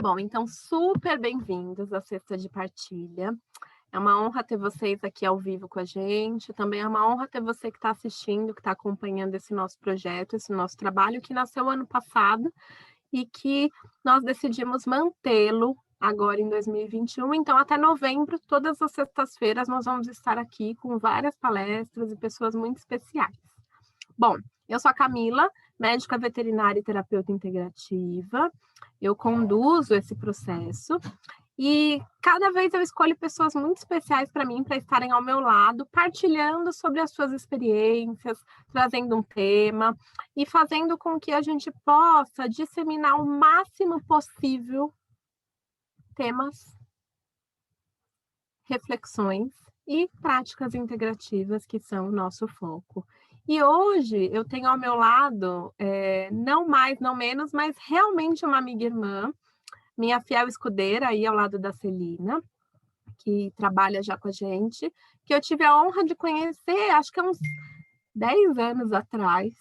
Bom, então super bem-vindos à Sexta de Partilha. É uma honra ter vocês aqui ao vivo com a gente. Também é uma honra ter você que está assistindo, que está acompanhando esse nosso projeto, esse nosso trabalho que nasceu ano passado e que nós decidimos mantê-lo agora em 2021. Então, até novembro, todas as sextas-feiras, nós vamos estar aqui com várias palestras e pessoas muito especiais. Bom, eu sou a Camila, médica veterinária e terapeuta integrativa. Eu conduzo esse processo e cada vez eu escolho pessoas muito especiais para mim, para estarem ao meu lado, partilhando sobre as suas experiências, trazendo um tema e fazendo com que a gente possa disseminar o máximo possível temas, reflexões e práticas integrativas, que são o nosso foco. E hoje eu tenho ao meu lado, não mais, não menos, mas realmente uma amiga irmã, minha fiel escudeira aí ao lado da Celina, que trabalha já com a gente, que eu tive a honra de conhecer, acho que há uns 10 anos atrás,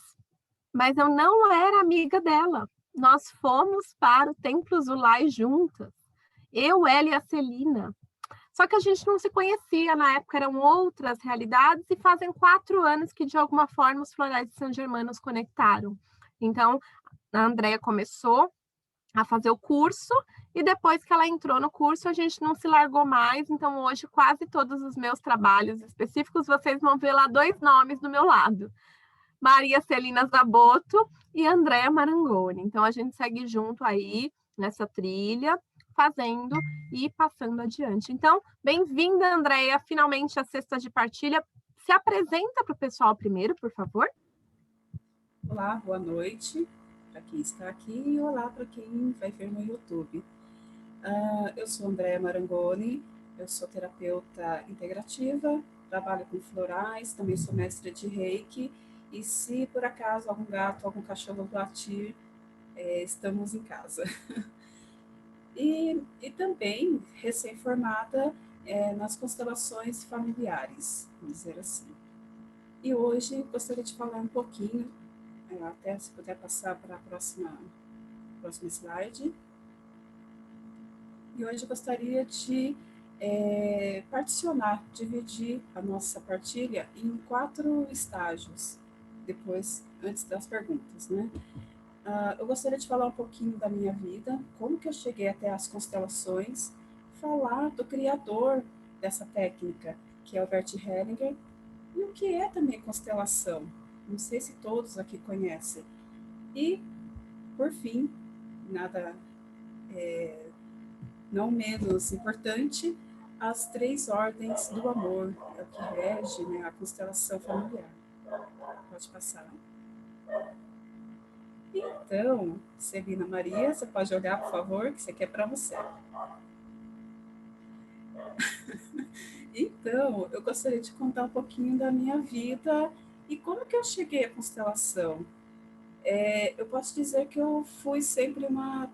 mas eu não era amiga dela. Nós fomos para o Templo Zulai juntas, eu, ela e a Celina. Só que a gente não se conhecia, na época eram outras realidades, e fazem 4 anos que, de alguma forma, os Florais de São Germano nos conectaram. Então, a Andrea começou a fazer o curso, e depois que ela entrou no curso, a gente não se largou mais. Então, hoje, quase todos os meus trabalhos específicos, vocês vão ver lá 2 nomes do meu lado. Maria Celina Zabotto e Andrea Marangoni. Então, a gente segue junto aí nessa trilha, fazendo e passando adiante. Então, bem-vinda, Andrea, finalmente à Sexta de Partilha. Se apresenta para o pessoal primeiro, por favor. Olá, boa noite para quem está aqui e olá para quem vai ver no YouTube. Eu sou Andrea Marangoni, eu sou terapeuta integrativa, trabalho com florais, também sou mestra de Reiki, e se por acaso algum gato, algum cachorro latir, estamos em casa. E também recém-formada nas constelações familiares, vamos dizer assim. E hoje gostaria de falar um pouquinho, até se puder passar para a próxima slide. E hoje eu gostaria de particionar, dividir a nossa partilha em 4 estágios, antes das perguntas, né? Eu gostaria de falar um pouquinho da minha vida, como que eu cheguei até as constelações, falar do criador dessa técnica, que é o Bert Hellinger, e o que é também constelação. Não sei se todos aqui conhecem. E, por fim, nada não menos importante, as 3 ordens do amor, é o que rege, né, a constelação familiar. Pode passar. Então, Celina Maria, você pode olhar, por favor, que isso aqui é para você. Então, eu gostaria de contar um pouquinho da minha vida e como que eu cheguei à constelação. Eu posso dizer que eu fui sempre uma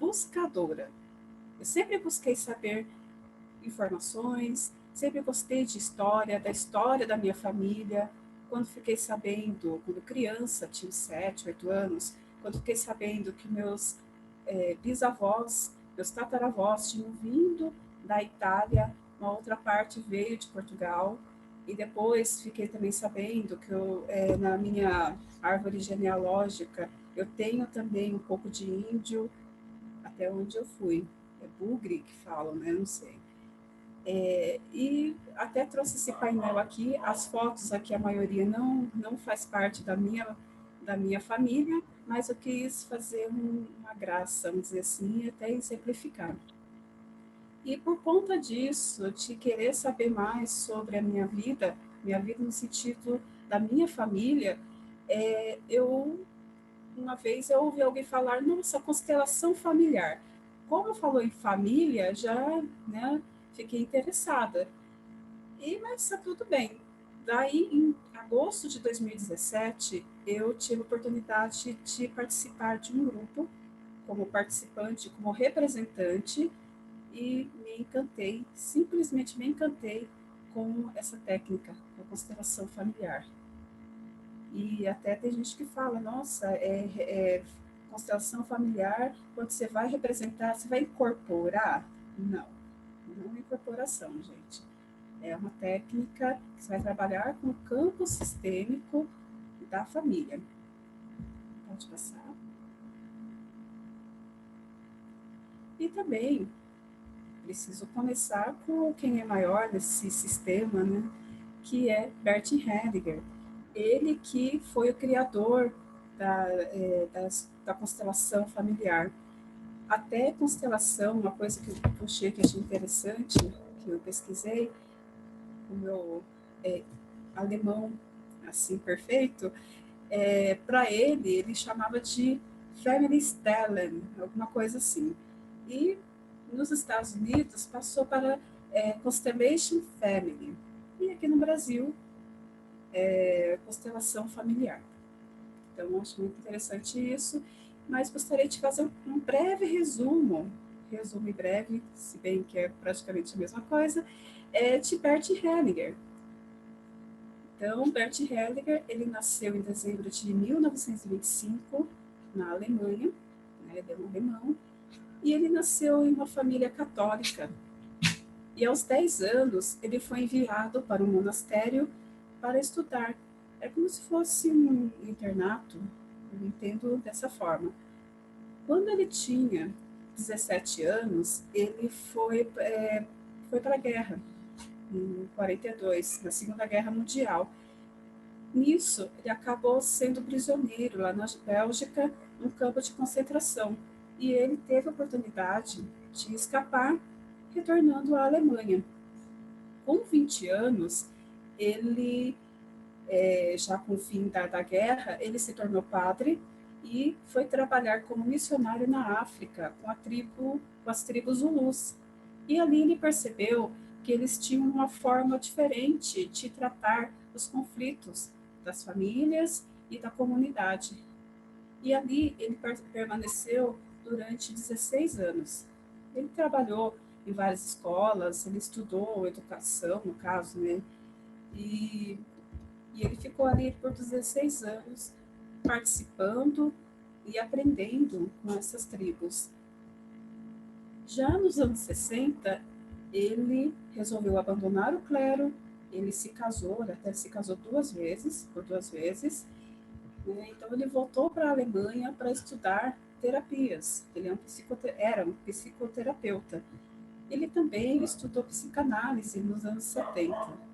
buscadora. Eu sempre busquei saber informações, sempre gostei de história, da história da minha família. Quando fiquei sabendo, quando criança, tinha 7, 8 anos, quando fiquei sabendo que meus bisavós, meus tataravós tinham vindo da Itália, uma outra parte veio de Portugal, e depois fiquei também sabendo que na minha árvore genealógica eu tenho também um pouco de índio, até onde eu fui. É bugre que falam, né? Não sei. E até trouxe esse painel aqui, as fotos aqui, a maioria não faz parte da minha família, mas eu quis fazer uma graça, vamos dizer assim, e até exemplificar. E por conta disso, de querer saber mais sobre a minha vida no sentido da minha família, uma vez eu ouvi alguém falar, nossa, constelação familiar. Como falou em família, já, né, fiquei interessada. Mas está tudo bem. Daí, em agosto de 2017, eu tive a oportunidade de participar de um grupo, como participante, como representante, e me encantei, simplesmente me encantei com essa técnica, a constelação familiar. E até tem gente que fala, nossa, constelação familiar, quando você vai representar, você vai incorporar? Não, não é incorporação, gente. É uma técnica que você vai trabalhar com o campo sistêmico da família. Pode passar. E também preciso começar com quem é maior nesse sistema, né? Que é Bert Hellinger. Ele que foi o criador da constelação familiar. Até constelação, uma coisa que eu puxei que achei interessante, que eu pesquisei, o meu alemão assim perfeito, para ele chamava de Family Stellen, alguma coisa assim. E nos Estados Unidos passou para Constellation Family. E aqui no Brasil, constelação familiar. Então, acho muito interessante isso, mas gostaria de fazer um breve resumo e breve, se bem que é praticamente a mesma coisa, de Bert Hellinger. Então, Bert Hellinger, ele nasceu em dezembro de 1925, na Alemanha, né, ele é um alemão, e ele nasceu em uma família católica. E aos 10 anos, ele foi enviado para um monastério para estudar. É como se fosse um internato, eu entendo dessa forma. Quando ele tinha 17 anos, ele foi para a guerra, em 42, na Segunda Guerra Mundial. Nisso, ele acabou sendo prisioneiro lá na Bélgica, num campo de concentração. E ele teve a oportunidade de escapar, retornando à Alemanha. Com 20 anos, ele, já com o fim da guerra, ele se tornou padre e foi trabalhar como missionário na África com as tribos Zulus. E ali ele percebeu que eles tinham uma forma diferente de tratar os conflitos das famílias e da comunidade. E ali ele permaneceu durante 16 anos. Ele trabalhou em várias escolas, ele estudou educação, no caso, né? E ele ficou ali por 16 anos participando e aprendendo com essas tribos. Já nos anos 60, ele resolveu abandonar o clero, ele se casou, ele até se casou por duas vezes, né? Então ele voltou para a Alemanha para estudar terapias, ele era um psicoterapeuta. Ele também estudou psicanálise nos anos 70.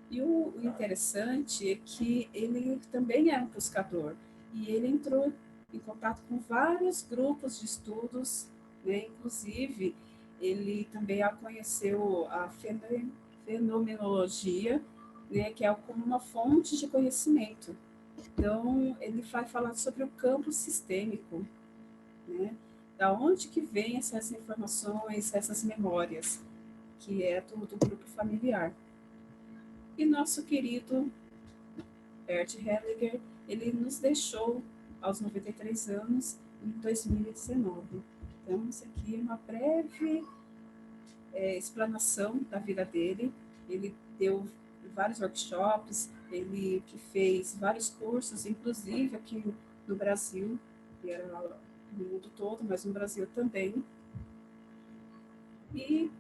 E o interessante é que ele também é um buscador, e ele entrou em contato com vários grupos de estudos, né? Inclusive, ele também conheceu a fenomenologia, né? Que é como uma fonte de conhecimento. Então, ele vai falar sobre o campo sistêmico, né? Da onde que vem essas informações, essas memórias, que é do grupo familiar. E nosso querido Bert Hellinger, ele nos deixou aos 93 anos em 2019. Então, isso aqui é uma breve explanação da vida dele. Ele deu vários workshops, ele que fez vários cursos, inclusive aqui no Brasil, que era no mundo todo, mas no Brasil também. E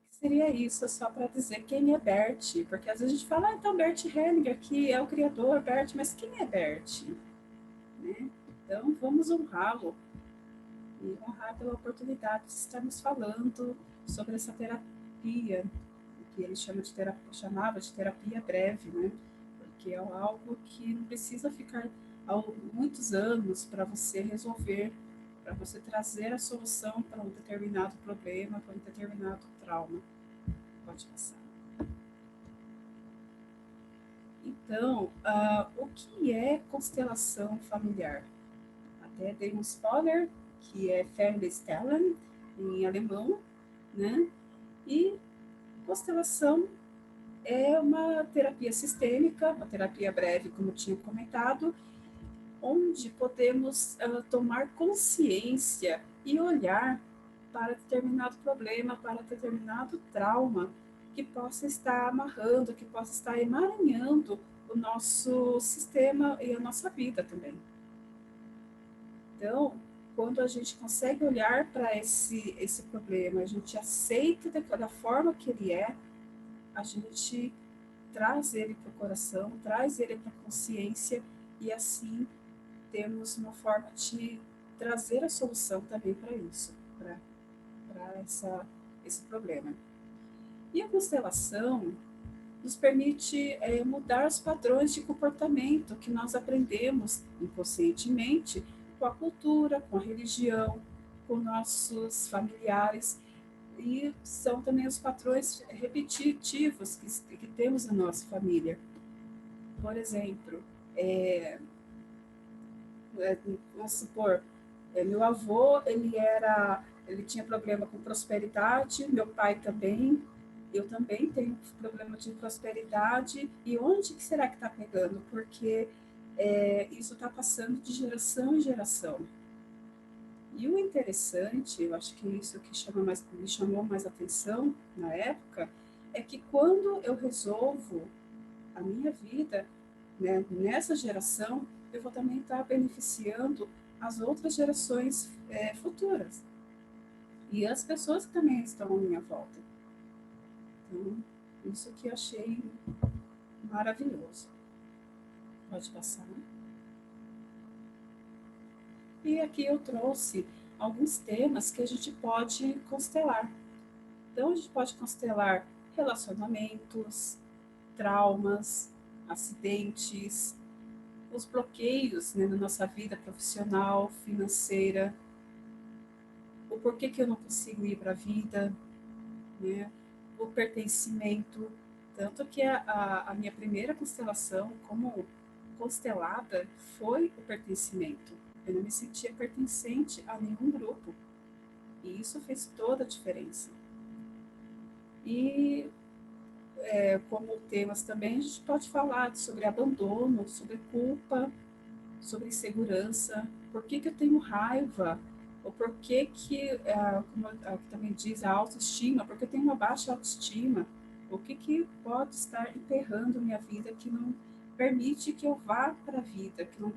seria isso, só para dizer quem é Bert, porque às vezes a gente fala, então Bert Hellinger, que é o criador, Bert, mas quem é Bert? Né? Então, vamos honrá-lo e honrar pela oportunidade de estarmos falando sobre essa terapia, que ele chamava de terapia breve, né? Porque é algo que não precisa ficar muitos anos para você resolver, para você trazer a solução para um determinado problema, para um determinado trauma. Pode passar. Então, o que é constelação familiar? Até dei um spoiler, que é Fernstellen, em alemão, né? E constelação é uma terapia sistêmica, uma terapia breve, como eu tinha comentado, onde podemos tomar consciência e olhar para determinado problema, para determinado trauma que possa estar amarrando, que possa estar emaranhando o nosso sistema e a nossa vida também. Então, quando a gente consegue olhar para esse problema, a gente aceita da forma que ele é, a gente traz ele para o coração, traz ele para a consciência, e assim temos uma forma de trazer a solução também para isso, para esse problema. E a constelação nos permite mudar os padrões de comportamento que nós aprendemos inconscientemente com a cultura, com a religião, com nossos familiares, e são também os padrões repetitivos que temos na nossa família. Por exemplo, vamos supor, meu avô, ele tinha problema com prosperidade, meu pai também, eu também tenho problema de prosperidade, e onde que será que está pegando? Porque isso está passando de geração em geração. E o interessante, eu acho que isso que me chamou mais atenção na época, é que quando eu resolvo a minha vida, né, nessa geração, eu vou também estar beneficiando as outras gerações futuras. E as pessoas que também estão à minha volta. Então, isso que eu achei maravilhoso. Pode passar. E aqui eu trouxe alguns temas que a gente pode constelar. Então, a gente pode constelar relacionamentos, traumas, acidentes, os bloqueios, né, na nossa vida profissional, financeira, o porquê que eu não consigo ir para a vida, né, o pertencimento. Tanto que a minha primeira constelação como constelada foi o pertencimento. Eu não me sentia pertencente a nenhum grupo. E isso fez toda a diferença. E como temas também, a gente pode falar sobre abandono, sobre culpa, sobre insegurança, por que eu tenho raiva, ou por que, como também diz, a autoestima, porque eu tenho uma baixa autoestima, o que pode estar emperrando minha vida que não permite que eu vá para a vida, eu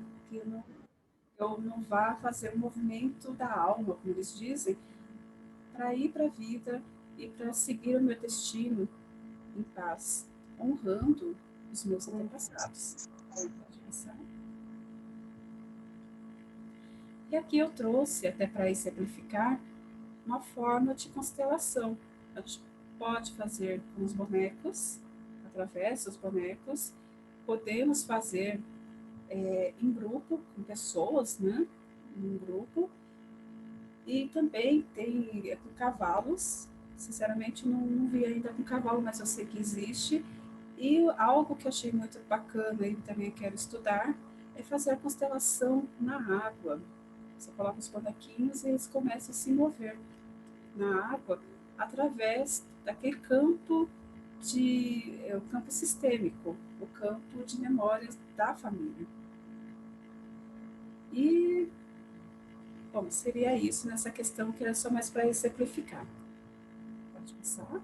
não vá fazer o movimento da alma, como eles dizem, para ir para a vida e para seguir o meu destino em paz, honrando os meus antepassados. Pode pensar. E aqui eu trouxe, até para exemplificar, uma forma de constelação. A gente pode fazer com os bonecos, através dos bonecos, podemos fazer em grupo, com pessoas, né? Em grupo. E também tem com cavalos. Sinceramente, não vi ainda com cavalo, mas eu sei que existe. E algo que eu achei muito bacana e também quero estudar é fazer a constelação na água. Você coloca os bonequinhos e eles começam a se mover na água através daquele campo o campo sistêmico, o campo de memórias da família. E, bom, seria isso nessa questão que era só mais para exemplificar. Pode passar.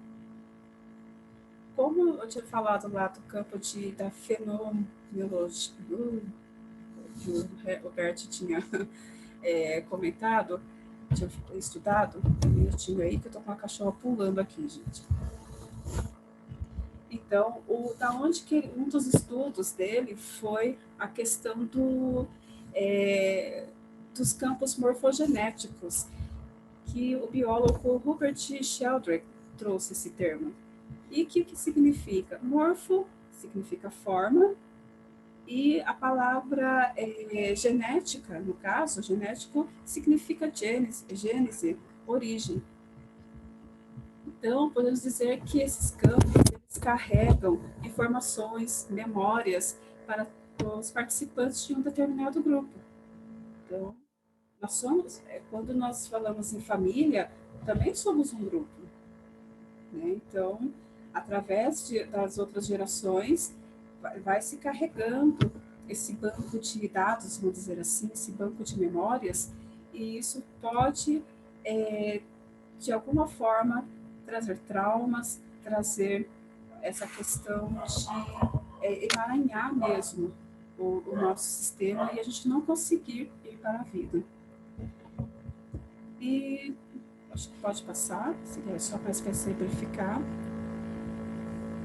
Como eu tinha falado lá do campo da fenomenologia, que o Roberto tinha comentado, tinha estudado, um minutinho aí, que eu tô com a cachorra pulando aqui, gente. Então, da onde que um dos estudos dele foi a questão dos campos morfogenéticos, que o biólogo Rupert Sheldrake trouxe esse termo. E o que significa? Morfo significa forma, e a palavra genética, no caso, genético, significa gênese, origem. Então, podemos dizer que esses campos eles carregam informações, memórias para os participantes de um determinado grupo. Então, quando nós falamos em família, também somos um grupo. Né? Então, através das outras gerações, vai se carregando esse banco de dados, vamos dizer assim, esse banco de memórias, e isso pode, de alguma forma, trazer traumas, trazer essa questão de emaranhar mesmo o nosso sistema e a gente não conseguir ir para a vida. E acho que pode passar, só para exemplificar.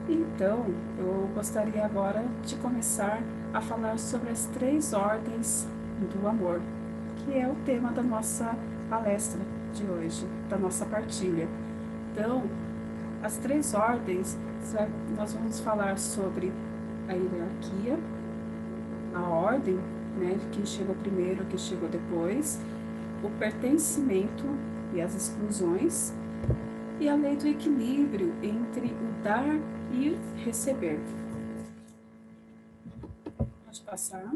Então, eu gostaria agora de começar a falar sobre as 3 ordens do amor, que é o tema da nossa palestra de hoje, da nossa partilha. Então, as 3 ordens, nós vamos falar sobre a hierarquia, a ordem, né, quem chegou primeiro, quem chegou depois, o pertencimento e as exclusões, e a lei do equilíbrio entre o dar e receber. Pode passar.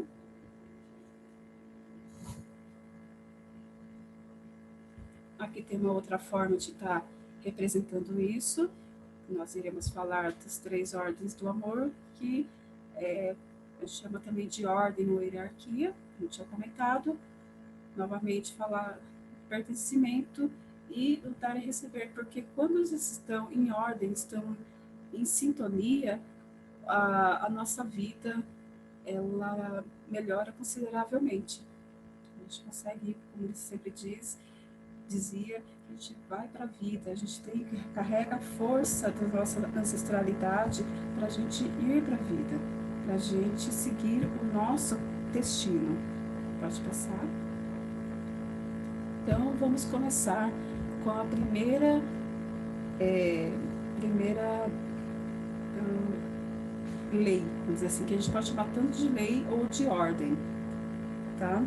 Aqui tem uma outra forma de estar representando isso. Nós iremos falar das 3 ordens do amor, que chama também de ordem ou hierarquia, como eu tinha comentado. Novamente, falar pertencimento e o dar e receber, porque quando eles estão em ordem, estão em sintonia, a nossa vida ela melhora consideravelmente. A gente consegue, como ele sempre dizia, a gente vai para a vida, a gente carrega a força da nossa ancestralidade para a gente ir para a vida, para a gente seguir o nosso destino. Pode passar? Então, vamos começar com a primeira lei, vamos dizer assim, que a gente pode chamar tanto de lei ou de ordem, tá?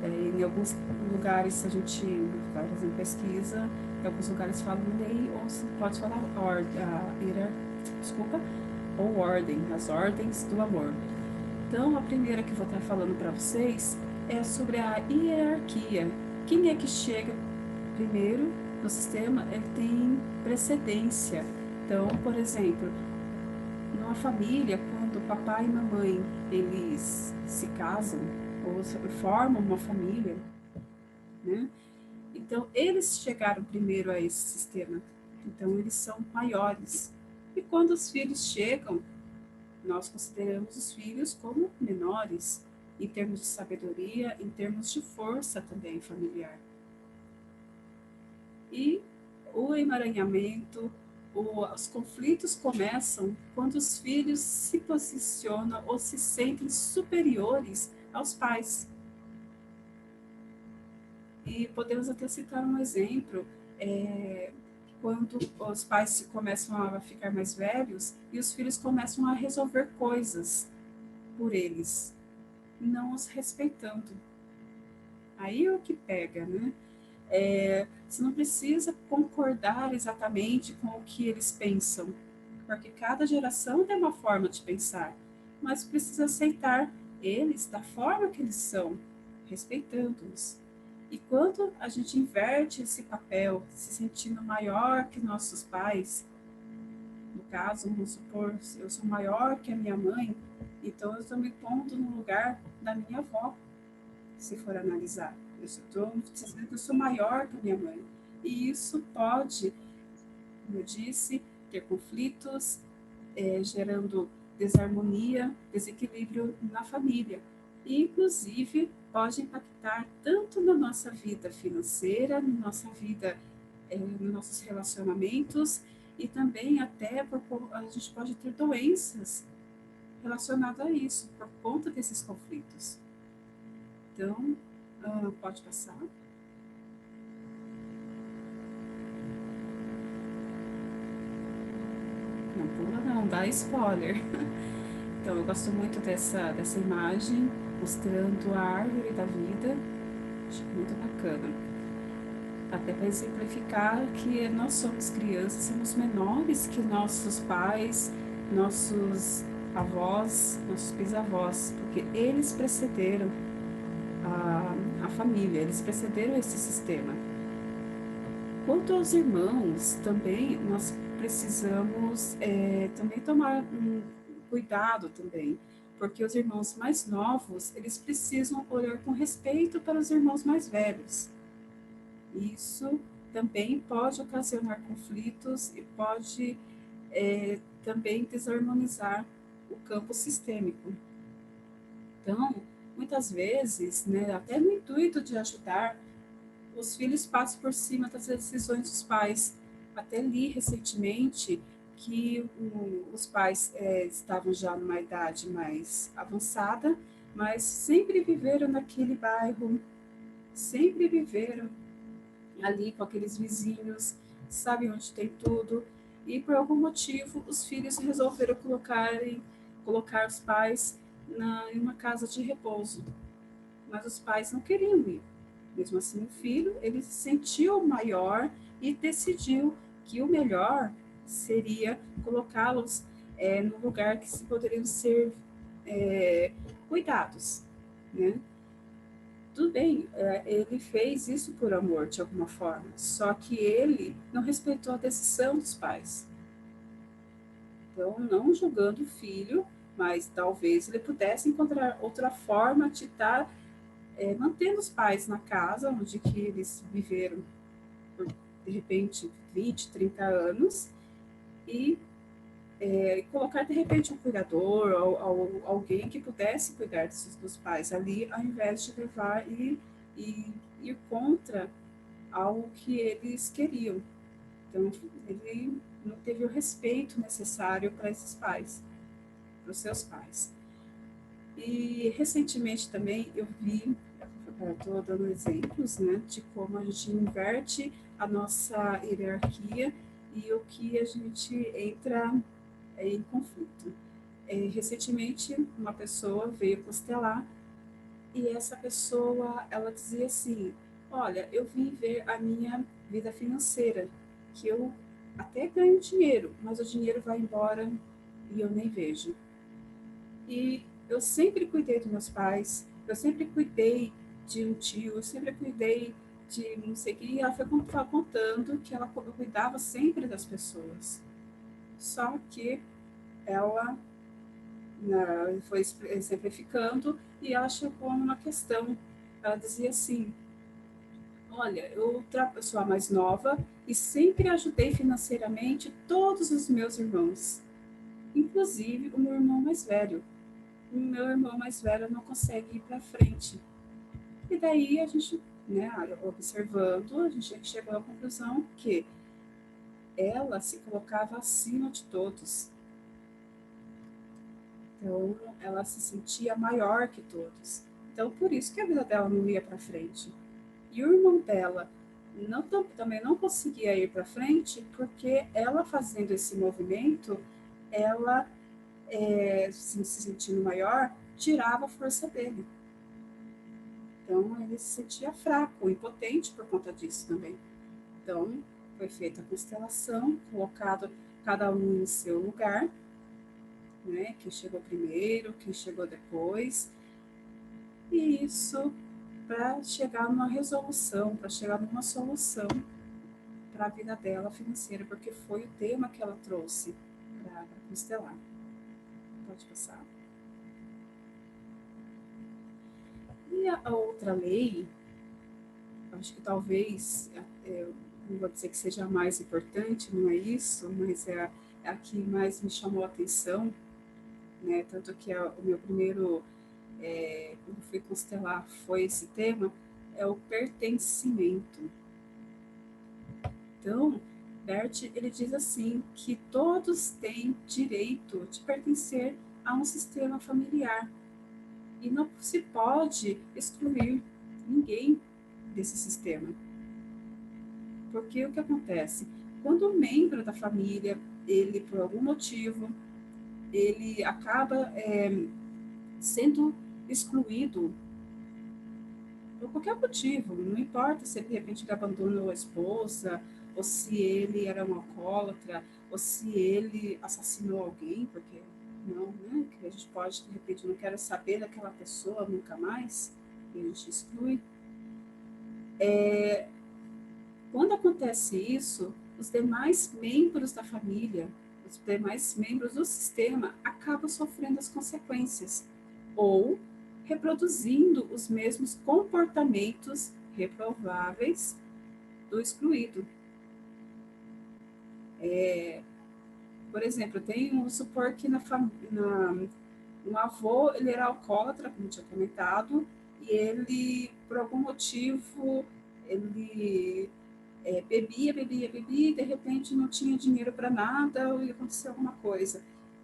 Em alguns lugares a gente vai fazendo pesquisa, em alguns lugares falam lei, ou se pode falar ou ordem, as ordens do amor. Então, a primeira que eu vou estar falando para vocês é sobre a hierarquia. Quem é que chega primeiro no sistema? Ele tem precedência. Então, por exemplo, numa família, quando papai e mamãe eles se casam ou formam uma família, né? Então, eles chegaram primeiro a esse sistema. Então, eles são maiores. E quando os filhos chegam, nós consideramos os filhos como menores, em termos de sabedoria, em termos de força também familiar. E o emaranhamento, os conflitos começam quando os filhos se posicionam ou se sentem superiores aos pais. E podemos até citar um exemplo, quando os pais começam a ficar mais velhos e os filhos começam a resolver coisas por eles, não os respeitando. Aí é o que pega, né? Você não precisa concordar exatamente com o que eles pensam, porque cada geração tem uma forma de pensar, mas precisa aceitar eles da forma que eles são, respeitando-os. E quando a gente inverte esse papel, se sentindo maior que nossos pais, no caso, vamos supor, eu sou maior que a minha mãe, então eu estou me pondo no lugar da minha avó, se for analisar. Eu estou dizendo que eu sou maior que a minha mãe. E isso pode, como eu disse, ter conflitos, gerando desarmonia, desequilíbrio na família. E, inclusive, pode impactar tanto na nossa vida financeira, na nossa vida, nos nossos relacionamentos, e também até a gente pode ter doenças relacionadas a isso, por conta desses conflitos. Então, pode passar. Não pula não, dá spoiler. Então, eu gosto muito dessa imagem, mostrando a árvore da vida. Acho muito bacana. Até para exemplificar que nós somos crianças, somos menores que nossos pais, nossos avós, nossos bisavós, porque eles precederam a família, eles precederam esse sistema. Quanto aos irmãos, também nós precisamos também tomar cuidado também, porque os irmãos mais novos, eles precisam olhar com respeito para os irmãos mais velhos. Isso também pode ocasionar conflitos e pode também desarmonizar o campo sistêmico. Então, muitas vezes, né, até no intuito de ajudar, os filhos passam por cima das decisões dos pais. Até li recentemente que os pais estavam já numa idade mais avançada, mas sempre viveram naquele bairro, sempre viveram ali com aqueles vizinhos, sabem onde tem tudo, e por algum motivo os filhos resolveram colocar os pais em uma casa de repouso, mas os pais não queriam ir. Mesmo assim, o filho, ele se sentiu maior e decidiu que o melhor seria colocá-los no lugar que poderiam ser cuidados, né? Tudo bem, ele fez isso por amor, de alguma forma, só que ele não respeitou a decisão dos pais. Então, não julgando o filho, mas talvez ele pudesse encontrar outra forma de estar mantendo os pais na casa, onde que eles viveram por, de repente, 20, 30 anos, e colocar, de repente, um cuidador, ou alguém que pudesse cuidar dos pais ali, ao invés de levar e ir contra algo que eles queriam. Então, ele não teve o respeito necessário para esses pais, para os seus pais. E, recentemente, também, eu vi, estou dando exemplos, né, de como a gente inverte a nossa hierarquia e o que a gente entra em conflito. Recentemente, uma pessoa veio constelar e essa pessoa, ela dizia assim, olha, eu vim ver a minha vida financeira, que eu até ganho dinheiro, mas o dinheiro vai embora e eu nem vejo. E eu sempre cuidei dos meus pais, eu sempre cuidei de um tio, eu sempre cuidei de não sei o que, e ela foi contando que ela cuidava sempre das pessoas. Só que ela foi exemplificando e ela chegou numa questão. Ela dizia assim, olha, eu sou a mais nova e sempre ajudei financeiramente todos os meus irmãos, inclusive o meu irmão mais velho. O meu irmão mais velho não consegue ir para frente. E daí a gente, né, observando, a gente chegou à conclusão que ela se colocava acima de todos. Então, ela se sentia maior que todos. Então, por isso que a vida dela não ia para frente. E o irmão dela também não conseguia ir para frente, porque ela fazendo esse movimento, ela, se sentindo maior, tirava a força dele. Então, ele se sentia fraco, impotente por conta disso também. Então, foi feita a constelação, colocado cada um em seu lugar, né? Quem chegou primeiro, quem chegou depois. E isso para chegar numa resolução, para chegar numa solução para a vida dela financeira, porque foi o tema que ela trouxe para constelar. Pode passar. E a outra lei, acho que talvez, não vou dizer que seja a mais importante, não é isso, mas é a que mais me chamou a atenção, né? Tanto que o meu primeiro, quando fui constelar, foi esse tema, é o pertencimento. Então, Bert, ele diz assim, que todos têm direito de pertencer a um sistema familiar e não se pode excluir ninguém desse sistema. Porque o que acontece? Quando um membro da família, ele, por algum motivo, ele acaba sendo excluído por qualquer motivo, não importa se ele de repente abandonou a esposa, ou se ele era um alcoólatra, ou se ele assassinou alguém, porque não, né? Que a gente pode, de repente, não quero saber daquela pessoa nunca mais, e a gente exclui. Quando acontece isso, os demais membros da família, os demais membros do sistema acabam sofrendo as consequências, ou reproduzindo os mesmos comportamentos reprováveis do excluído. Por exemplo, vamos supor que um avô, ele era alcoólatra, como eu tinha comentado, e ele, por algum motivo, ele bebia, e de repente não tinha dinheiro para nada ou ia acontecer alguma coisa.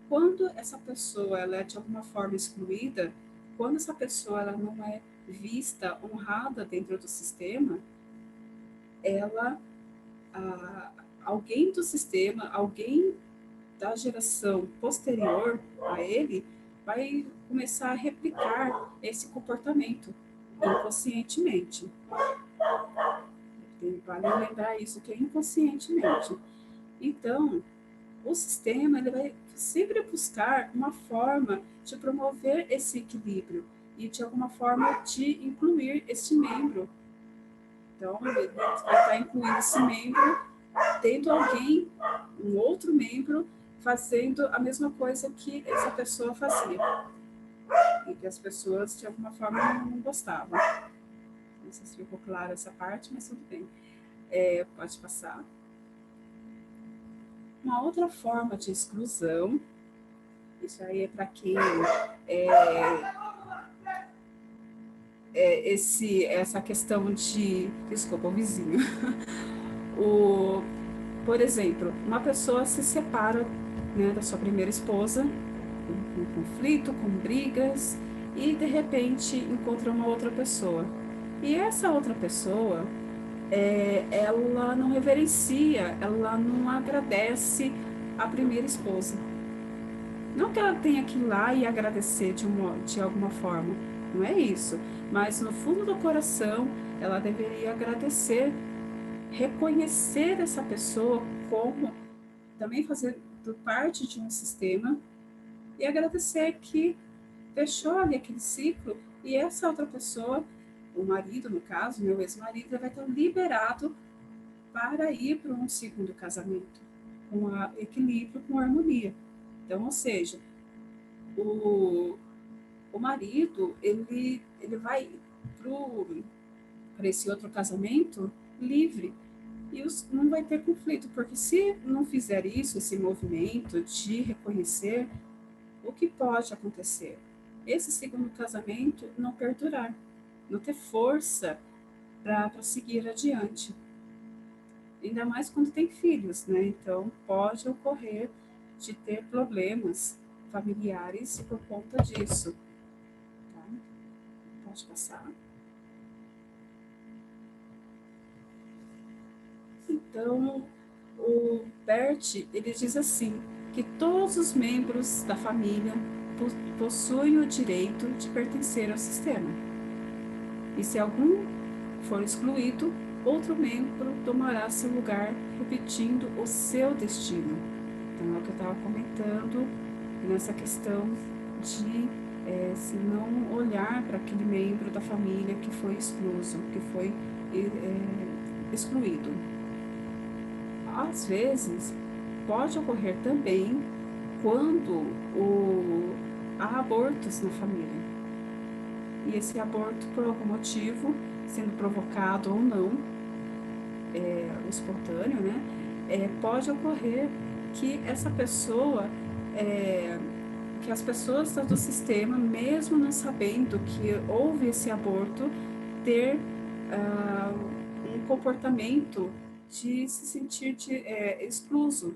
Quando essa pessoa ela é de alguma forma excluída, quando essa pessoa ela não é vista, honrada dentro do sistema, ela, alguém do sistema, alguém da geração posterior a ele, vai começar a replicar esse comportamento inconscientemente. Vale lembrar isso, que é inconscientemente. Então, o sistema ele vai sempre buscar uma forma de promover esse equilíbrio e, de alguma forma, de incluir esse membro. Então, ele vai estar incluindo esse membro, tendo alguém, um outro membro, fazendo a mesma coisa que essa pessoa fazia. E que as pessoas, de alguma forma, não gostavam. Não sei se ficou claro essa parte, mas tudo bem. Pode passar. Uma outra forma de exclusão, isso aí é para quem essa questão de... Desculpa, o vizinho. Por exemplo, uma pessoa se separa, né, da sua primeira esposa, com conflito, com brigas, e de repente encontra uma outra pessoa. E essa outra pessoa, ela não reverencia, ela não agradece a primeira esposa. Não que ela tenha que ir lá e agradecer de alguma forma, não é isso. Mas no fundo do coração, ela deveria agradecer, reconhecer essa pessoa como também fazendo parte de um sistema e agradecer que fechou ali aquele ciclo e essa outra pessoa, o marido, no caso, meu ex-marido, vai estar liberado para ir para um segundo casamento, com equilíbrio, com harmonia. Então, ou seja, o marido, ele vai para esse outro casamento livre e não vai ter conflito, porque se não fizer isso, esse movimento de reconhecer, o que pode acontecer? Esse segundo casamento não perdurar, não ter força para seguir adiante. Ainda mais quando tem filhos, né? Então, pode ocorrer de ter problemas familiares por conta disso. Tá? Pode passar. Então, o Bert, ele diz assim, que todos os membros da família possuem o direito de pertencer ao sistema. E se algum for excluído, outro membro tomará seu lugar, repetindo o seu destino. Então, é o que eu estava comentando nessa questão de se não olhar para aquele membro da família que foi excluso, que foi excluído. Às vezes, pode ocorrer também quando há abortos na família. E esse aborto, por algum motivo, sendo provocado ou não, espontâneo, né? Pode ocorrer que essa pessoa, que as pessoas do sistema, mesmo não sabendo que houve esse aborto, ter um comportamento de se sentir excluso,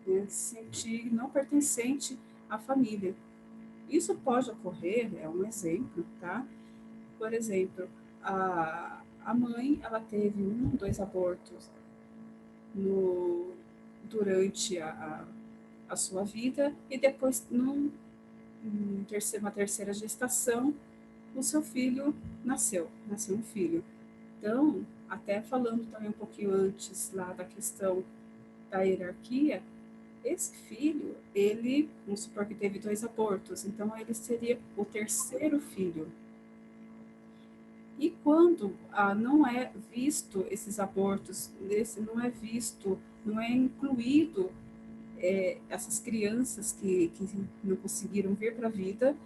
né? Se sentir não pertencente à família. Isso pode ocorrer, é um exemplo, tá? Por exemplo, a mãe, ela teve 1, 2 abortos durante a sua vida e depois, uma terceira gestação, o seu filho nasceu um filho. Então, até falando também um pouquinho antes lá da questão da hierarquia, esse filho, ele, vamos supor que teve 2 abortos, então ele seria o terceiro filho. E quando não é visto esses abortos, não é visto, não é incluído essas crianças que não conseguiram vir para a vida,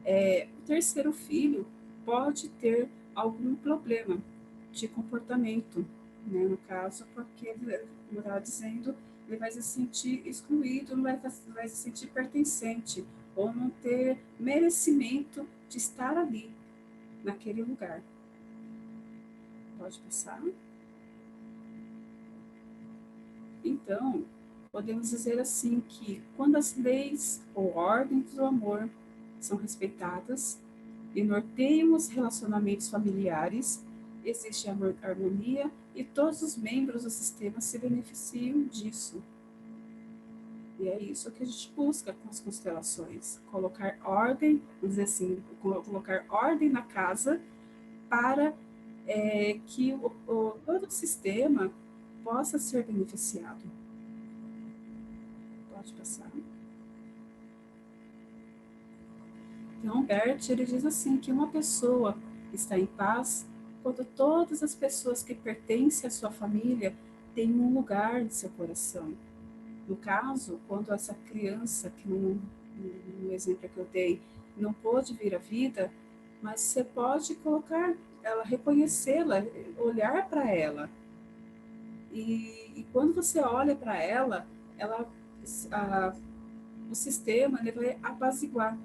o terceiro filho pode ter algum problema de comportamento, né? No caso, porque, como eu estava dizendo, ele vai se sentir excluído, não vai se sentir pertencente, ou não ter merecimento de estar ali, naquele lugar. Pode passar. Então, podemos dizer assim que quando as leis ou ordens do amor são respeitadas e norteiam os relacionamentos familiares, existe harmonia e todos os membros do sistema se beneficiam disso. E é isso que a gente busca com as constelações, colocar ordem, vamos dizer assim, colocar ordem na casa para que todo o sistema possa ser beneficiado. Pode passar. Então, Bert, ele diz assim, que uma pessoa está em paz quando todas as pessoas que pertencem à sua família têm um lugar de seu coração. No caso, quando essa criança, que no exemplo que eu dei, não pôde vir à vida, mas você pode colocar ela, reconhecê-la, olhar para ela. E quando você olha para ela, o sistema ele vai apaziguar.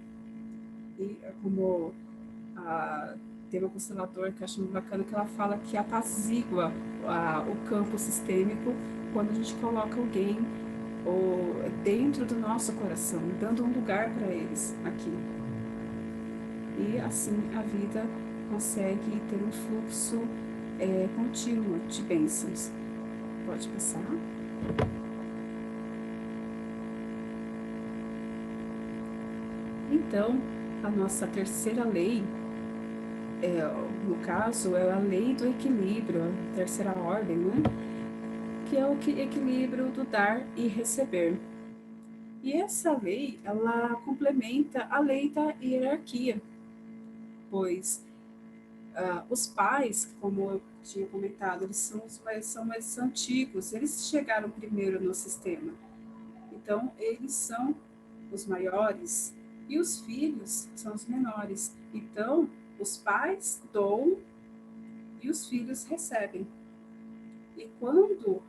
E como tem uma constelador que eu acho muito bacana, que ela fala que apazigua o campo sistêmico quando a gente coloca alguém dentro do nosso coração, dando um lugar para eles aqui. E assim a vida consegue ter um fluxo contínuo de bênçãos. Pode passar. Então, a nossa terceira lei, no caso, é a lei do equilíbrio, a terceira ordem, né? Que é o equilíbrio do dar e receber. E essa lei, ela complementa a lei da hierarquia, pois os pais, como eu tinha comentado, eles são mais antigos, eles chegaram primeiro no sistema. Então, eles são os maiores e os filhos são os menores. Então, os pais doam e os filhos recebem. E quando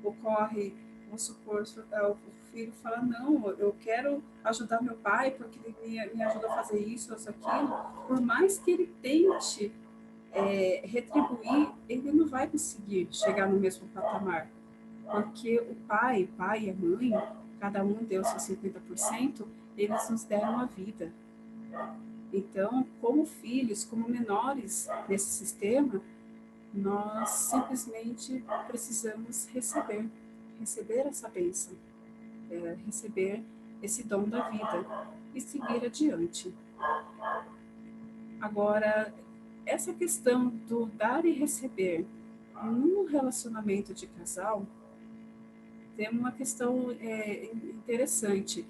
ocorre, vamos supor, o filho fala, não, eu quero ajudar meu pai porque ele me ajudou a fazer isso ou aquilo, por mais que ele tente retribuir, ele não vai conseguir chegar no mesmo patamar, porque o pai e a mãe, cada um deu seus 50%, eles nos deram a vida. Então, como filhos, como menores nesse sistema, nós simplesmente precisamos receber essa bênção, receber esse dom da vida e seguir adiante. Agora, essa questão do dar e receber num relacionamento de casal tem uma questão interessante.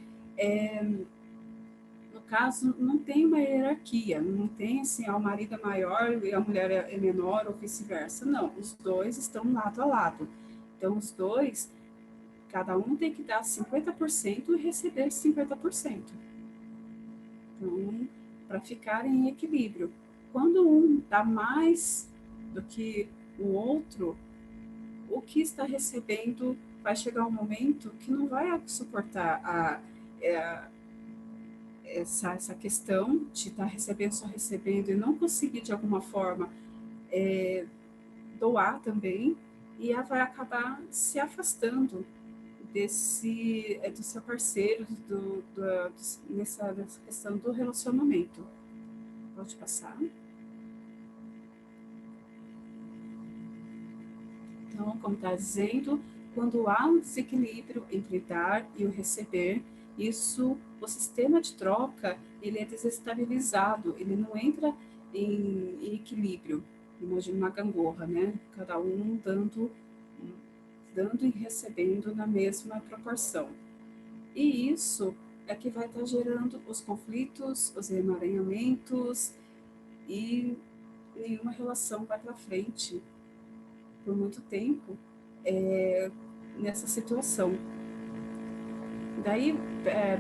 No caso, não tem uma hierarquia, não tem assim, o marido é maior e a mulher é menor ou vice-versa. Não, os dois estão lado a lado. Então, os dois, cada um tem que dar 50% e receber 50%. Então, para ficar em equilíbrio. Quando um dá mais do que o outro, o que está recebendo vai chegar um momento que não vai suportar essa questão de estar recebendo, só recebendo e não conseguir de alguma forma doar também, e ela vai acabar se afastando do seu parceiro, nessa questão do relacionamento. Pode passar. Então, como está dizendo, quando há um desequilíbrio entre dar e o receber, o sistema de troca, ele é desestabilizado, ele não entra em equilíbrio. Imagina uma gangorra, né? Cada um dando e recebendo na mesma proporção. E isso é que vai estar gerando os conflitos, os emaranhamentos, e nenhuma relação vai para frente por muito tempo nessa situação. Daí,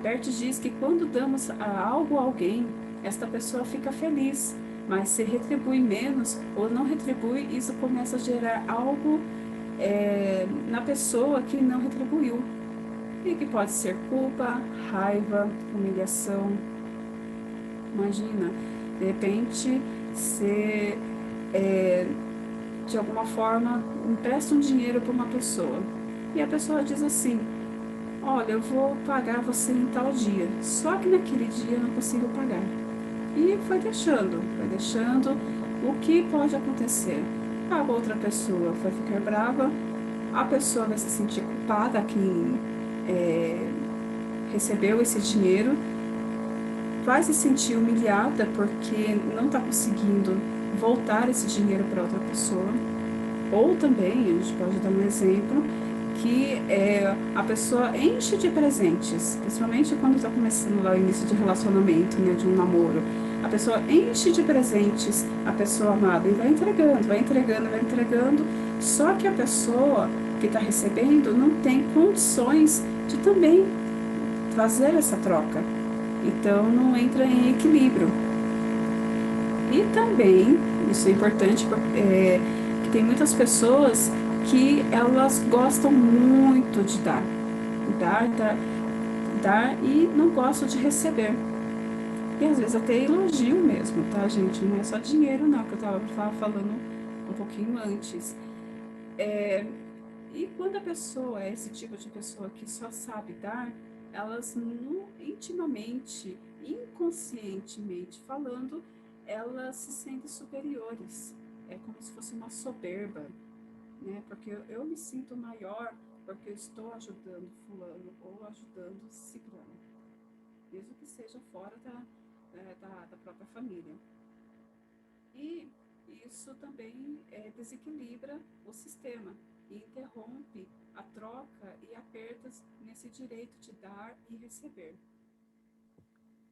Bert diz que quando damos algo a alguém, esta pessoa fica feliz, mas se retribui menos ou não retribui, isso começa a gerar algo na pessoa que não retribuiu. E que pode ser culpa, raiva, humilhação. Imagina, de repente, você de alguma forma, empresta um dinheiro para uma pessoa. E a pessoa diz assim: olha, eu vou pagar você em tal dia. Só que naquele dia eu não consigo pagar. E foi deixando. O que pode acontecer? A outra pessoa vai ficar brava, a pessoa vai se sentir culpada, quem recebeu esse dinheiro, vai se sentir humilhada porque não está conseguindo voltar esse dinheiro para outra pessoa. Ou também, a gente pode dar um exemplo, que a pessoa enche de presentes, principalmente quando está começando lá o início de relacionamento, né, de um namoro. A pessoa enche de presentes a pessoa amada e vai entregando, vai entregando, vai entregando. Só que a pessoa que está recebendo não tem condições de também fazer essa troca. Então, não entra em equilíbrio. E também, isso é importante, que tem muitas pessoas que elas gostam muito de dar. Dar e não gostam de receber. E às vezes até elogio mesmo, tá, gente? Não é só dinheiro, não, que eu estava falando um pouquinho antes. E quando a pessoa é esse tipo de pessoa que só sabe dar, elas intimamente, inconscientemente falando, elas se sentem superiores. É como se fosse uma soberba, né? Porque eu me sinto maior porque eu estou ajudando fulano ou ajudando ciclano, mesmo que seja fora da própria família. E isso também desequilibra o sistema e interrompe a troca e a perdas nesse direito de dar e receber.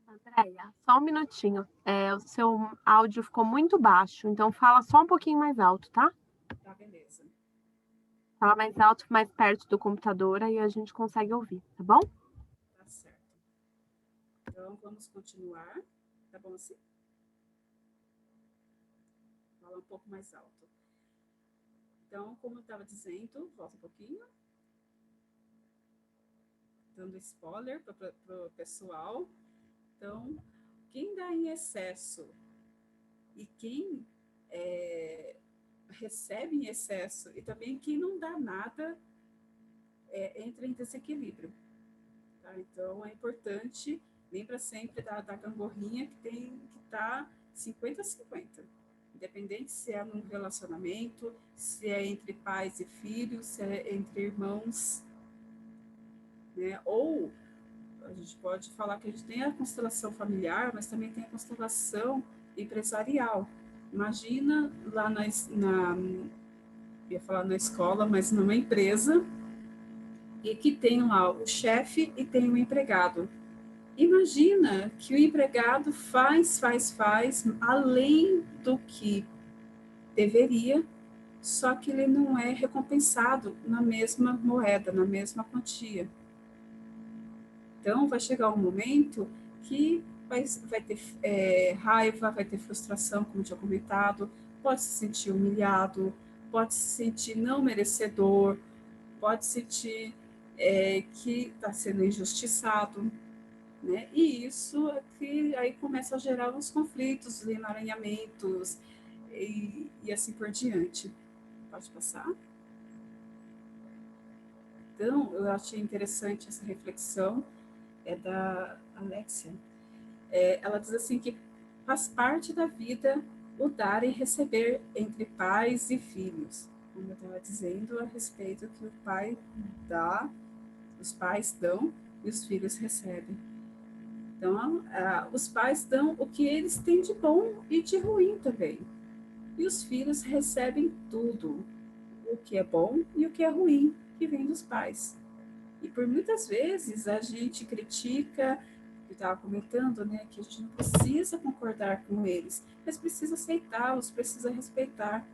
Andréia, só um minutinho. O seu áudio ficou muito baixo, então fala só um pouquinho mais alto, tá? Tá, beleza. Fala mais alto, mais perto do computador, aí a gente consegue ouvir, tá bom? Tá certo. Então, vamos continuar. Tá bom assim? Fala um pouco mais alto. Então, como eu estava dizendo, volta um pouquinho. Dando spoiler para o pessoal. Então, quem dá em excesso e quem recebe em excesso e também quem não dá nada entra em desequilíbrio. Tá? Então, é importante, lembra sempre da gangorrinha que tem que estar 50-50. Independente se é num relacionamento, se é entre pais e filhos, se é entre irmãos, né? Ou a gente pode falar que a gente tem a constelação familiar, mas também tem a constelação empresarial. Imagina lá ia falar na escola, mas numa empresa, e que tem lá o chefe e tem o empregado. Imagina que o empregado faz, além do que deveria, só que ele não é recompensado na mesma moeda, na mesma quantia. Então, vai chegar um momento que vai ter raiva, vai ter frustração, como tinha comentado, pode se sentir humilhado, pode se sentir não merecedor, pode sentir que está sendo injustiçado, né? E isso é que aí começa a gerar os conflitos, os emaranhamentos e assim por diante. Pode passar? Então, eu achei interessante essa reflexão, da Alexia. Ela diz assim que faz parte da vida o dar e receber entre pais e filhos. Como eu estava dizendo a respeito que o pai dá, os pais dão e os filhos recebem. Então, os pais dão o que eles têm de bom e de ruim também. E os filhos recebem tudo, o que é bom e o que é ruim, que vem dos pais. E por muitas vezes a gente critica, eu estava comentando, né, que a gente não precisa concordar com eles, mas precisa aceitá-los, precisa respeitar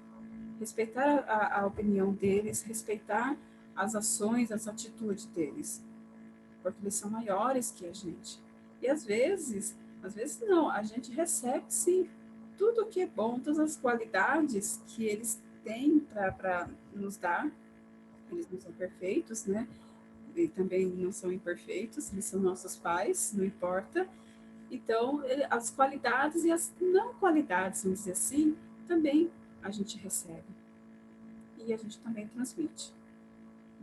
a opinião deles, respeitar as ações, as atitudes deles, porque eles são maiores que a gente. E às vezes não, a gente recebe sim tudo que é bom, todas as qualidades que eles têm para nos dar. Eles não são perfeitos, né? E também não são imperfeitos, eles são nossos pais, não importa. Então, as qualidades e as não qualidades, vamos dizer assim, também a gente recebe. e a gente também transmite,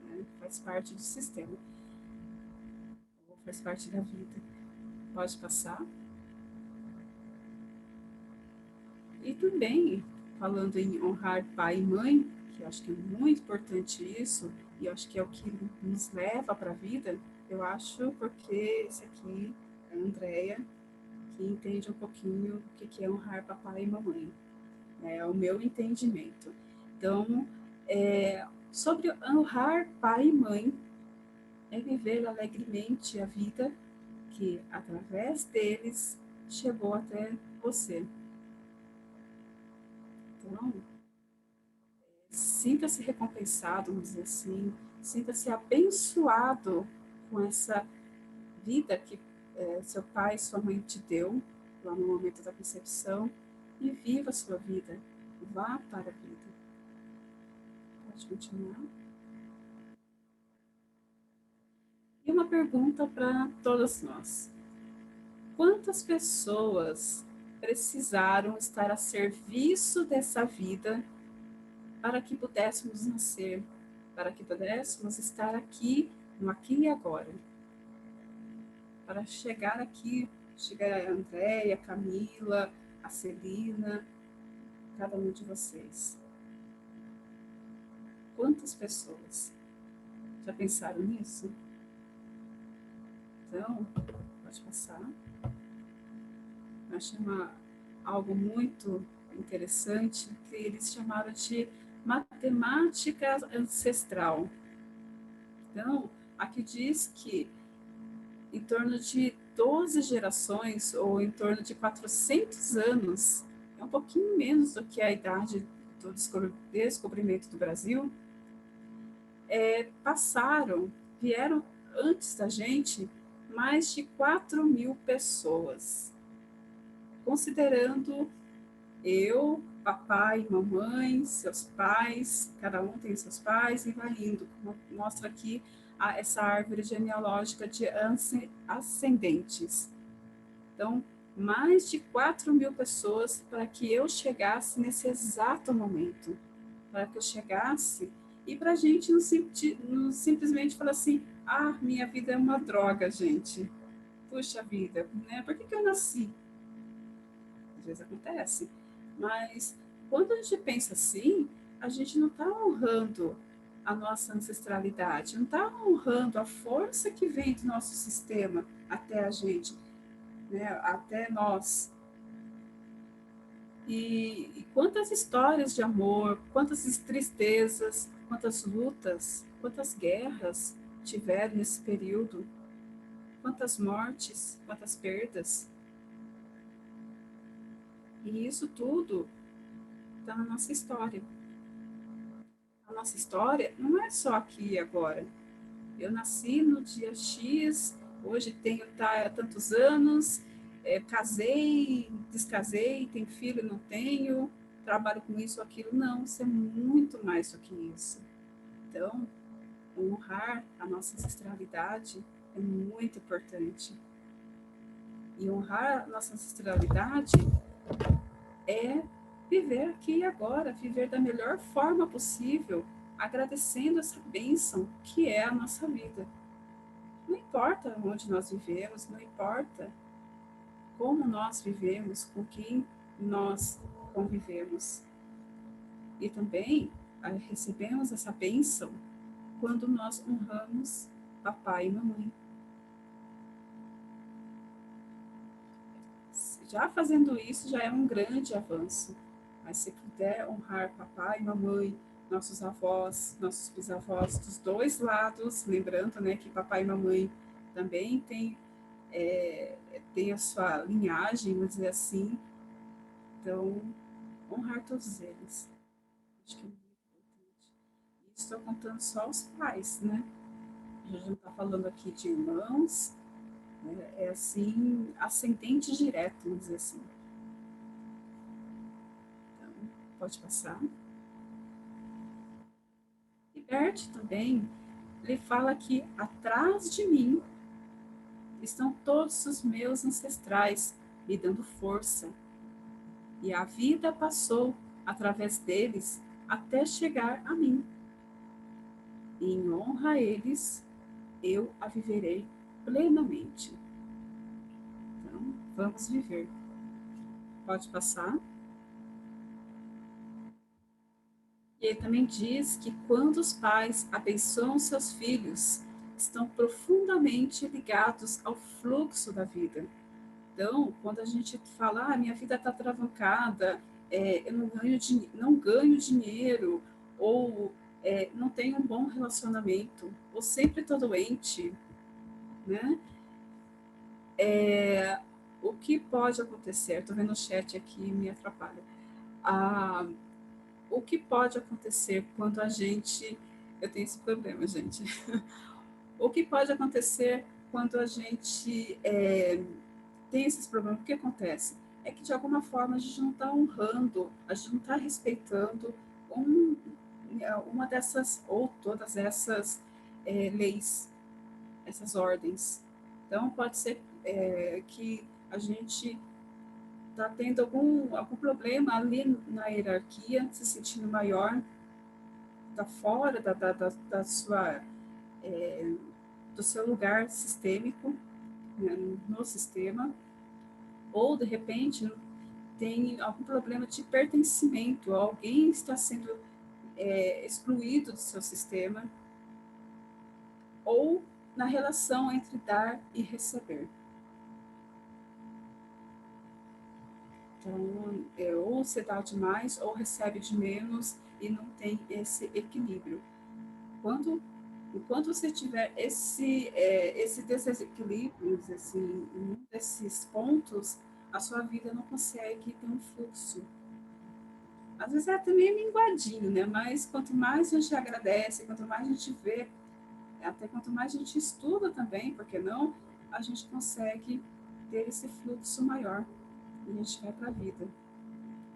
né? Faz parte do sistema, faz parte da vida. Pode passar. E também, falando em honrar pai e mãe, que eu acho que é muito importante isso, e eu acho que é o que nos leva para a vida, eu acho, porque esse aqui é a Andrea, que entende um pouquinho o que é honrar papai e mamãe. É o meu entendimento. Então, sobre honrar pai e mãe, é viver alegremente a vida que, através deles, chegou até você. Então, sinta-se recompensado, vamos dizer assim, sinta-se abençoado com essa vida que seu pai e sua mãe te deu, lá no momento da concepção, e viva a sua vida, vá para a vida. Pode continuar. E uma pergunta para todas nós. Quantas pessoas precisaram estar a serviço dessa vida para que pudéssemos nascer, para que pudéssemos estar aqui, no aqui e agora? Para chegar aqui, chegar a Andréia, a Camila, a Celina, cada um de vocês. Quantas pessoas já pensaram nisso? Então, pode passar. Eu achei algo muito interessante que eles chamaram de matemática ancestral. Então, aqui diz que em torno de 12 gerações, ou em torno de 400 anos, é um pouquinho menos do que a idade do descobrimento do Brasil, vieram antes da gente mais de 4.000 pessoas, considerando eu, papai, mamãe, seus pais, cada um tem seus pais, e vai indo. Mostra aqui essa árvore genealógica de ascendentes. Então, mais de 4.000 pessoas para que eu chegasse nesse exato momento. Para que eu chegasse e para a gente não simplesmente falar assim, minha vida é uma droga, gente. Puxa vida, né? Por que eu nasci? Às vezes acontece. Mas quando a gente pensa assim, a gente não está honrando a nossa ancestralidade, não está honrando a força que vem do nosso sistema até a gente, né, até nós. E quantas histórias de amor, quantas tristezas, quantas lutas, quantas guerras tiveram nesse período, quantas mortes, quantas perdas. E isso tudo está na nossa história. A nossa história não é só aqui e agora. Eu nasci no dia X, hoje tenho tantos anos, casei, descasei, tenho filho, não tenho, trabalho com isso ou aquilo. Não, isso é muito mais do que isso. Então, honrar a nossa ancestralidade é muito importante. E honrar a nossa ancestralidade é viver aqui e agora, viver da melhor forma possível, agradecendo essa bênção que é a nossa vida. Não importa onde nós vivemos, não importa como nós vivemos, com quem nós convivemos. E também recebemos essa bênção quando nós honramos papai e mamãe. Já fazendo isso já é um grande avanço. Mas se puder honrar papai e mamãe, nossos avós, nossos bisavós, dos dois lados, lembrando, né, que papai e mamãe também tem a sua linhagem, vamos dizer assim. Então, honrar todos eles. Acho que é muito importante. E estou contando só os pais, né? A gente não está falando aqui de irmãos, né? É assim, ascendente direto, vamos dizer assim. Então, pode passar. E Bert também, ele fala que atrás de mim estão todos os meus ancestrais me dando força. E a vida passou através deles até chegar a mim. E em honra a eles, eu a viverei plenamente. Então, vamos viver. Pode passar. E ele também diz que quando os pais abençoam seus filhos, estão profundamente ligados ao fluxo da vida. Então, quando a gente fala, minha vida está travancada, eu não ganho dinheiro, ou não tenho um bom relacionamento, ou sempre estou doente, né? O que pode acontecer? Estou vendo o chat aqui, me atrapalha. O que pode acontecer quando a gente... Eu tenho esse problema, gente. O que pode acontecer quando a gente tem esses problemas? O que acontece? É que, de alguma forma, a gente não está honrando, a gente não está respeitando uma dessas, ou todas essas leis, essas ordens. Então, pode ser que a gente está tendo algum problema ali na hierarquia, se sentindo maior, está fora da sua, do seu lugar sistêmico, né, no sistema, ou de repente tem algum problema de pertencimento, alguém está sendo excluído do seu sistema, ou na relação entre dar e receber. Então, ou você dá demais, ou recebe de menos, e não tem esse equilíbrio. Enquanto você tiver esse desequilíbrio, assim, desses pontos, a sua vida não consegue ter um fluxo. Às vezes é até meio minguadinho, né? Mas quanto mais a gente agradece, quanto mais a gente vê, até quanto mais a gente estuda também, porque não, a gente consegue ter esse fluxo maior e a gente vai para a vida.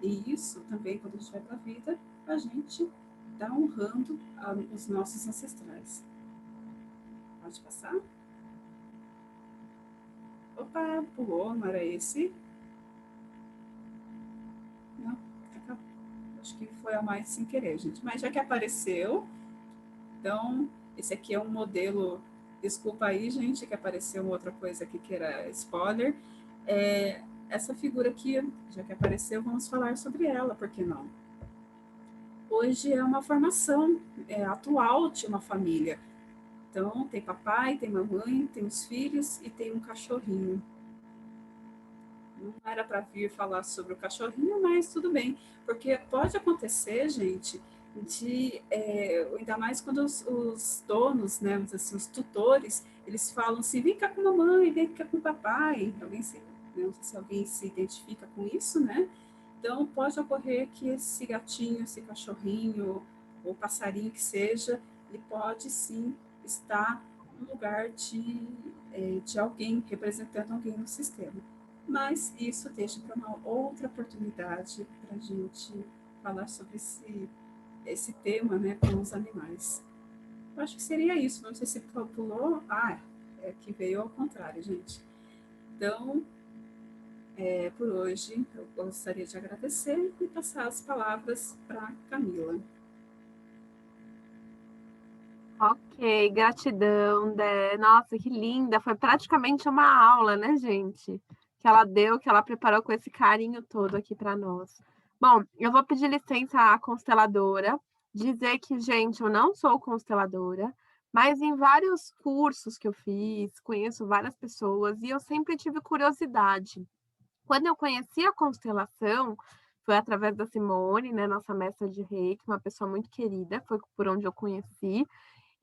E isso também, quando a gente vai para a vida, a gente está honrando os nossos ancestrais. Pode passar? Opa, pulou, não era esse? Não, acabou. Acho que foi a mais sem querer, gente. Mas já que apareceu, então, esse aqui é um modelo. Desculpa aí, gente, que apareceu uma outra coisa aqui que era spoiler. Essa figura aqui, já que apareceu, vamos falar sobre ela, por que não? Hoje é uma formação atual de uma família. Então, tem papai, tem mamãe, tem os filhos e tem um cachorrinho. Não era para vir falar sobre o cachorrinho, mas tudo bem. Porque pode acontecer, gente, ainda mais quando os donos, né, assim, os tutores, eles falam assim, vem cá com a mamãe, vem cá com o papai. Não sei se alguém se identifica com isso, né? Então, pode ocorrer que esse gatinho, esse cachorrinho, ou passarinho que seja, ele pode sim estar no lugar de alguém, representando alguém no sistema. Mas isso deixa para uma outra oportunidade para a gente falar sobre esse tema, né, com os animais. Eu acho que seria isso. Não sei se pulou. Que veio ao contrário, gente. Então, por hoje, eu gostaria de agradecer e passar as palavras para Camila. Ok, gratidão, Dé. Nossa, que linda. Foi praticamente uma aula, né, gente? Que ela deu, que ela preparou com esse carinho todo aqui para nós. Bom, eu vou pedir licença à consteladora, dizer que, gente, eu não sou consteladora, mas em vários cursos que eu fiz, conheço várias pessoas e eu sempre tive curiosidade. Quando eu conheci a constelação, foi através da Simone, né, nossa mestra de Reiki, uma pessoa muito querida, foi por onde eu conheci.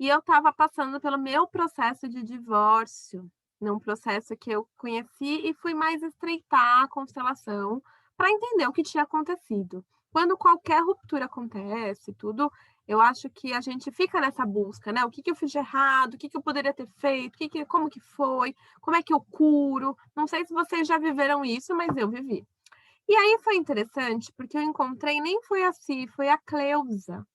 E eu estava passando pelo meu processo de divórcio, num processo que eu conheci e fui mais estreitar a constelação para entender o que tinha acontecido. Quando qualquer ruptura acontece, tudo, eu acho que a gente fica nessa busca, né? O que eu fiz de errado? O que eu poderia ter feito? Como que foi? Como é que eu curo? Não sei se vocês já viveram isso, mas eu vivi. E aí foi interessante, porque eu encontrei, nem foi a Si, foi a Cleusa,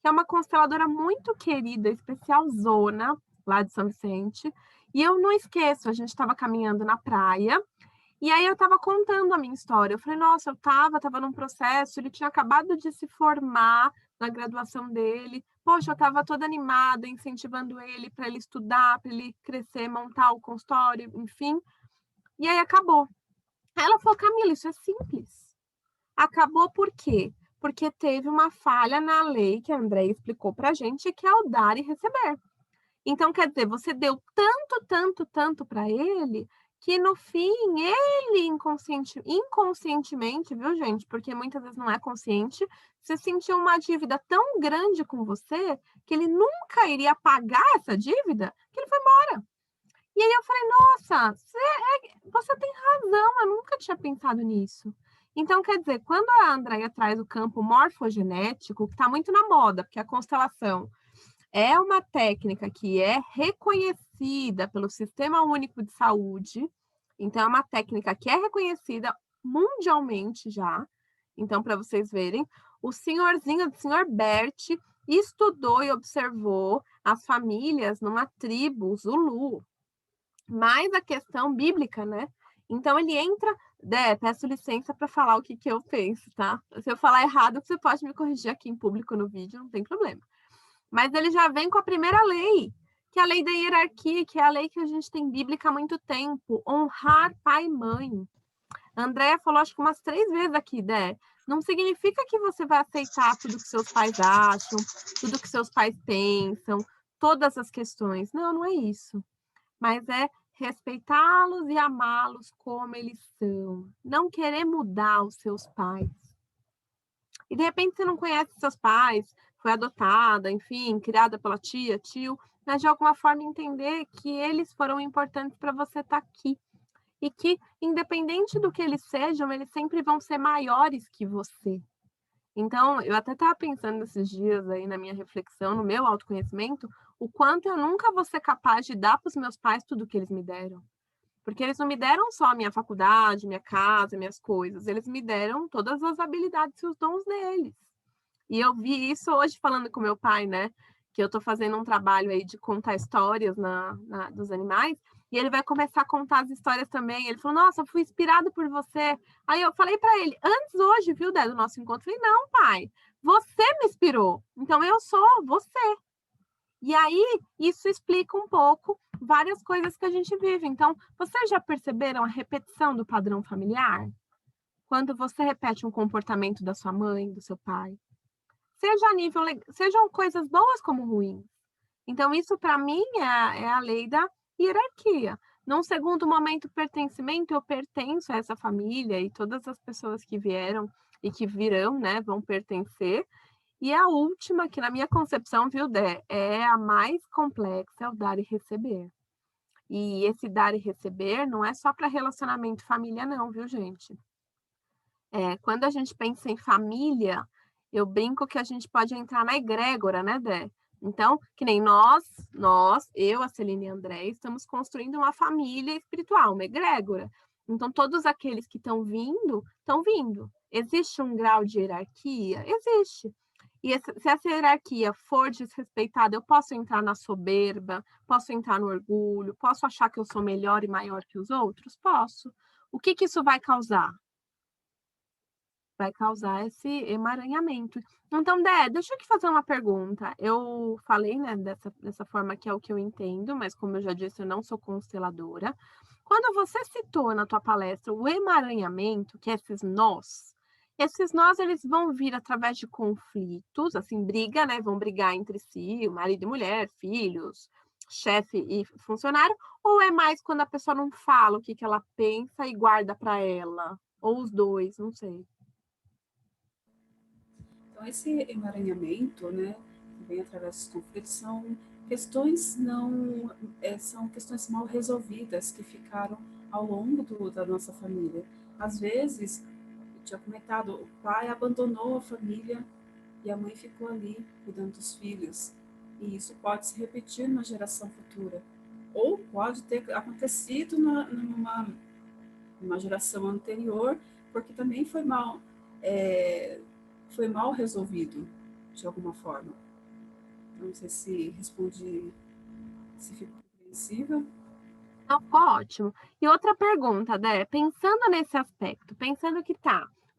que é uma consteladora muito querida, especial zona, lá de São Vicente. E eu não esqueço, a gente estava caminhando na praia, e aí eu estava contando a minha história. Eu falei, nossa, eu estava num processo, ele tinha acabado de se formar na graduação dele. Poxa, eu estava toda animada, incentivando ele para ele estudar, para ele crescer, montar o consultório, enfim. E aí acabou. Ela falou, Camila, isso é simples. Acabou por quê? Porque teve uma falha na lei que a André explicou para a gente, que é o dar e receber. Então, quer dizer, você deu tanto para ele, que no fim, ele inconscientemente, viu, gente? Porque muitas vezes não é consciente, se sentiu uma dívida tão grande com você, que ele nunca iria pagar essa dívida, que ele foi embora. E aí eu falei, nossa, você tem razão, eu nunca tinha pensado nisso. Então, quer dizer, quando a Andrea traz o campo morfogenético, que está muito na moda, porque a constelação é uma técnica que é reconhecida pelo Sistema Único de Saúde, então é uma técnica que é reconhecida mundialmente já. Então, para vocês verem, o senhor Bert estudou e observou as famílias numa tribo Zulu, mais a questão bíblica, né? Então ele entra, peço licença para falar o que eu penso, tá? Se eu falar errado, você pode me corrigir aqui em público no vídeo, não tem problema. Mas ele já vem com a primeira lei, que é a lei da hierarquia, que é a lei que a gente tem bíblica há muito tempo, honrar pai e mãe. A Andrea falou, acho que umas 3 vezes aqui, não significa que você vai aceitar tudo que seus pais acham, tudo que seus pais pensam, todas as questões. Não, não é isso. Mas é respeitá-los e amá-los como eles são. Não querer mudar os seus pais. E de repente você não conhece seus pais, foi adotada, enfim, criada pela tia, tio, mas de alguma forma entender que eles foram importantes para você estar aqui. E que, independente do que eles sejam, eles sempre vão ser maiores que você. Então, eu até estava pensando nesses dias aí na minha reflexão, no meu autoconhecimento, o quanto eu nunca vou ser capaz de dar para os meus pais tudo que eles me deram. Porque eles não me deram só a minha faculdade, minha casa, minhas coisas, eles me deram todas as habilidades e os dons deles. E eu vi isso hoje falando com meu pai, né? Que eu estou fazendo um trabalho aí de contar histórias dos animais, e ele vai começar a contar as histórias também. Ele falou, nossa, fui inspirado por você. Aí eu falei para ele, antes hoje, viu, do nosso encontro, eu falei, não, pai, você me inspirou. Então eu sou você. E aí, isso explica um pouco várias coisas que a gente vive. Então, vocês já perceberam a repetição do padrão familiar? Quando você repete um comportamento da sua mãe, do seu pai, seja a nível, sejam coisas boas como ruins. Então, isso para mim é a lei da hierarquia. Num segundo momento, pertencimento, eu pertenço a essa família e todas as pessoas que vieram e que virão, né, vão pertencer. E a última, que na minha concepção, viu, Dé, é a mais complexa, é o dar e receber. E esse dar e receber não é só para relacionamento família, não, viu, gente? Quando a gente pensa em família, eu brinco que a gente pode entrar na egrégora, né, Dé? Então, que nem nós, eu, a Celine e a André, estamos construindo uma família espiritual, uma egrégora. Então, todos aqueles que estão vindo, estão vindo. Existe um grau de hierarquia? Existe. E se essa hierarquia for desrespeitada, eu posso entrar na soberba, posso entrar no orgulho, posso achar que eu sou melhor e maior que os outros? Posso. O que isso vai causar? Vai causar esse emaranhamento. Então, Dé, deixa eu te fazer uma pergunta. Eu falei, né, dessa forma que é o que eu entendo, mas como eu já disse, eu não sou consteladora. Quando você citou na tua palestra o emaranhamento, que é esses nós eles vão vir através de conflitos, assim, briga, né? Vão brigar entre si, o marido e mulher, filhos, chefe e funcionário, ou é mais quando a pessoa não fala o que ela pensa e guarda para ela? Ou os dois, não sei. Então, esse emaranhamento, né, que vem através dos conflitos, são questões não, são questões mal resolvidas que ficaram ao longo da nossa família. Às vezes, eu tinha comentado, o pai abandonou a família e a mãe ficou ali cuidando dos filhos. E isso pode se repetir numa geração futura. Ou pode ter acontecido numa geração anterior, porque também foi mal resolvido, de alguma forma. Não sei se respondi, se ficou compreensível. Não, ficou ótimo. E outra pergunta, Dé, pensando nesse aspecto, pensando que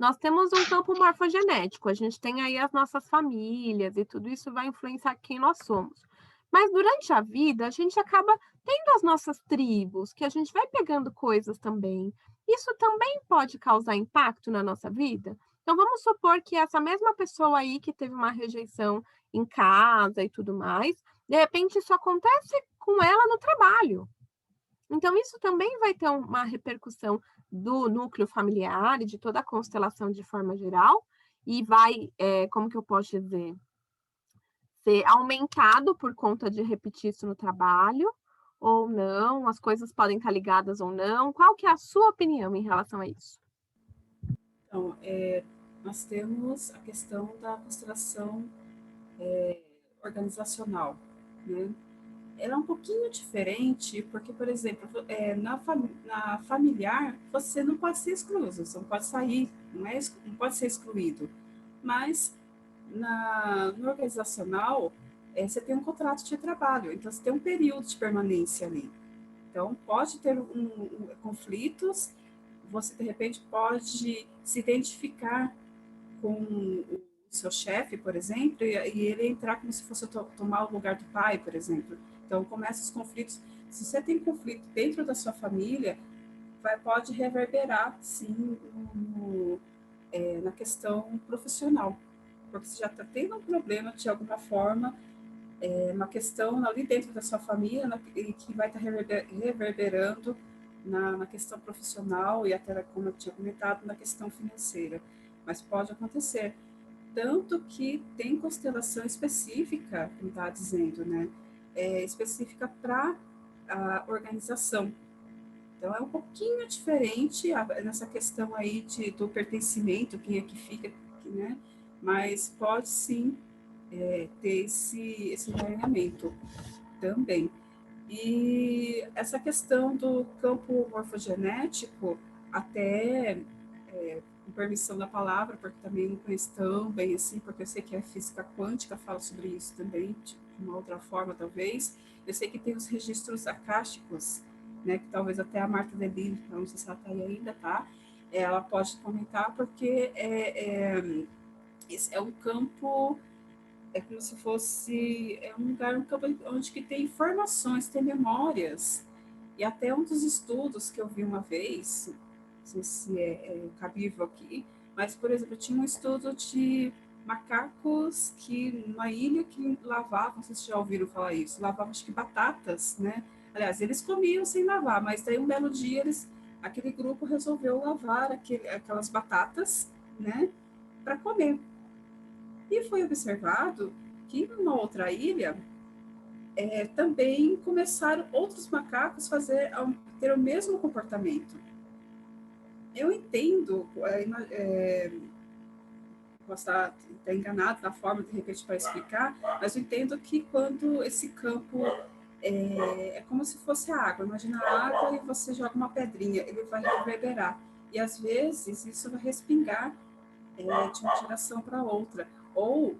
Nós temos um campo morfogenético, a gente tem aí as nossas famílias e tudo isso vai influenciar quem nós somos. Mas durante a vida, a gente acaba tendo as nossas tribos, que a gente vai pegando coisas também. Isso também pode causar impacto na nossa vida? Então vamos supor que essa mesma pessoa aí que teve uma rejeição em casa e tudo mais, de repente isso acontece com ela no trabalho. Então, isso também vai ter uma repercussão do núcleo familiar e de toda a constelação de forma geral, e vai, como que eu posso dizer, ser aumentado por conta de repetir isso no trabalho, ou não, as coisas podem estar ligadas ou não. Qual que é a sua opinião em relação a isso? Então, nós temos a questão da constelação organizacional, né? Ela é um pouquinho diferente, porque, por exemplo, na familiar, você não pode ser excluído, você não pode sair, não pode ser excluído. Mas no organizacional, você tem um contrato de trabalho, então você tem um período de permanência ali. Então, pode ter conflitos, você, de repente, pode se identificar com o seu chefe, por exemplo, e ele entrar como se fosse tomar o lugar do pai, por exemplo. Então, começam os conflitos. Se você tem conflito dentro da sua família, pode reverberar, sim, na questão profissional. Porque você já está tendo um problema, de alguma forma, uma questão ali dentro da sua família, e que vai estar reverberando na questão profissional e até, como eu tinha comentado, na questão financeira. Mas pode acontecer. Tanto que tem constelação específica, como está dizendo, né? Específica para a organização. Então, é um pouquinho diferente nessa questão aí do pertencimento, quem é que fica, né? Mas pode sim ter esse alinhamento também. E essa questão do campo morfogenético, até com permissão da palavra, porque também não conheço tão bem assim, porque eu sei que a física quântica fala sobre isso também, de uma outra forma, talvez. Eu sei que tem os registros acásticos, né, que talvez até a Marta Delille, não sei se ela está aí ainda, tá? Ela pode comentar, porque esse é um campo, é como se fosse um lugar, um campo onde que tem informações, tem memórias, e até um dos estudos que eu vi uma vez, não sei se é cabível aqui, mas, por exemplo, tinha um estudo de macacos que, numa ilha, que lavavam, vocês já ouviram falar isso, lavavam, acho que batatas, né? Aliás, eles comiam sem lavar, mas daí um belo dia, aquele grupo resolveu lavar aquelas batatas, né, para comer. E foi observado que, numa outra ilha, também começaram outros macacos ter o mesmo comportamento. Eu entendo, posso estar enganado na forma, de repente, para explicar, mas eu entendo que quando esse campo é como se fosse a água. Imagina a água e você joga uma pedrinha, ele vai reverberar. E, às vezes, isso vai respingar de uma geração para outra. Ou,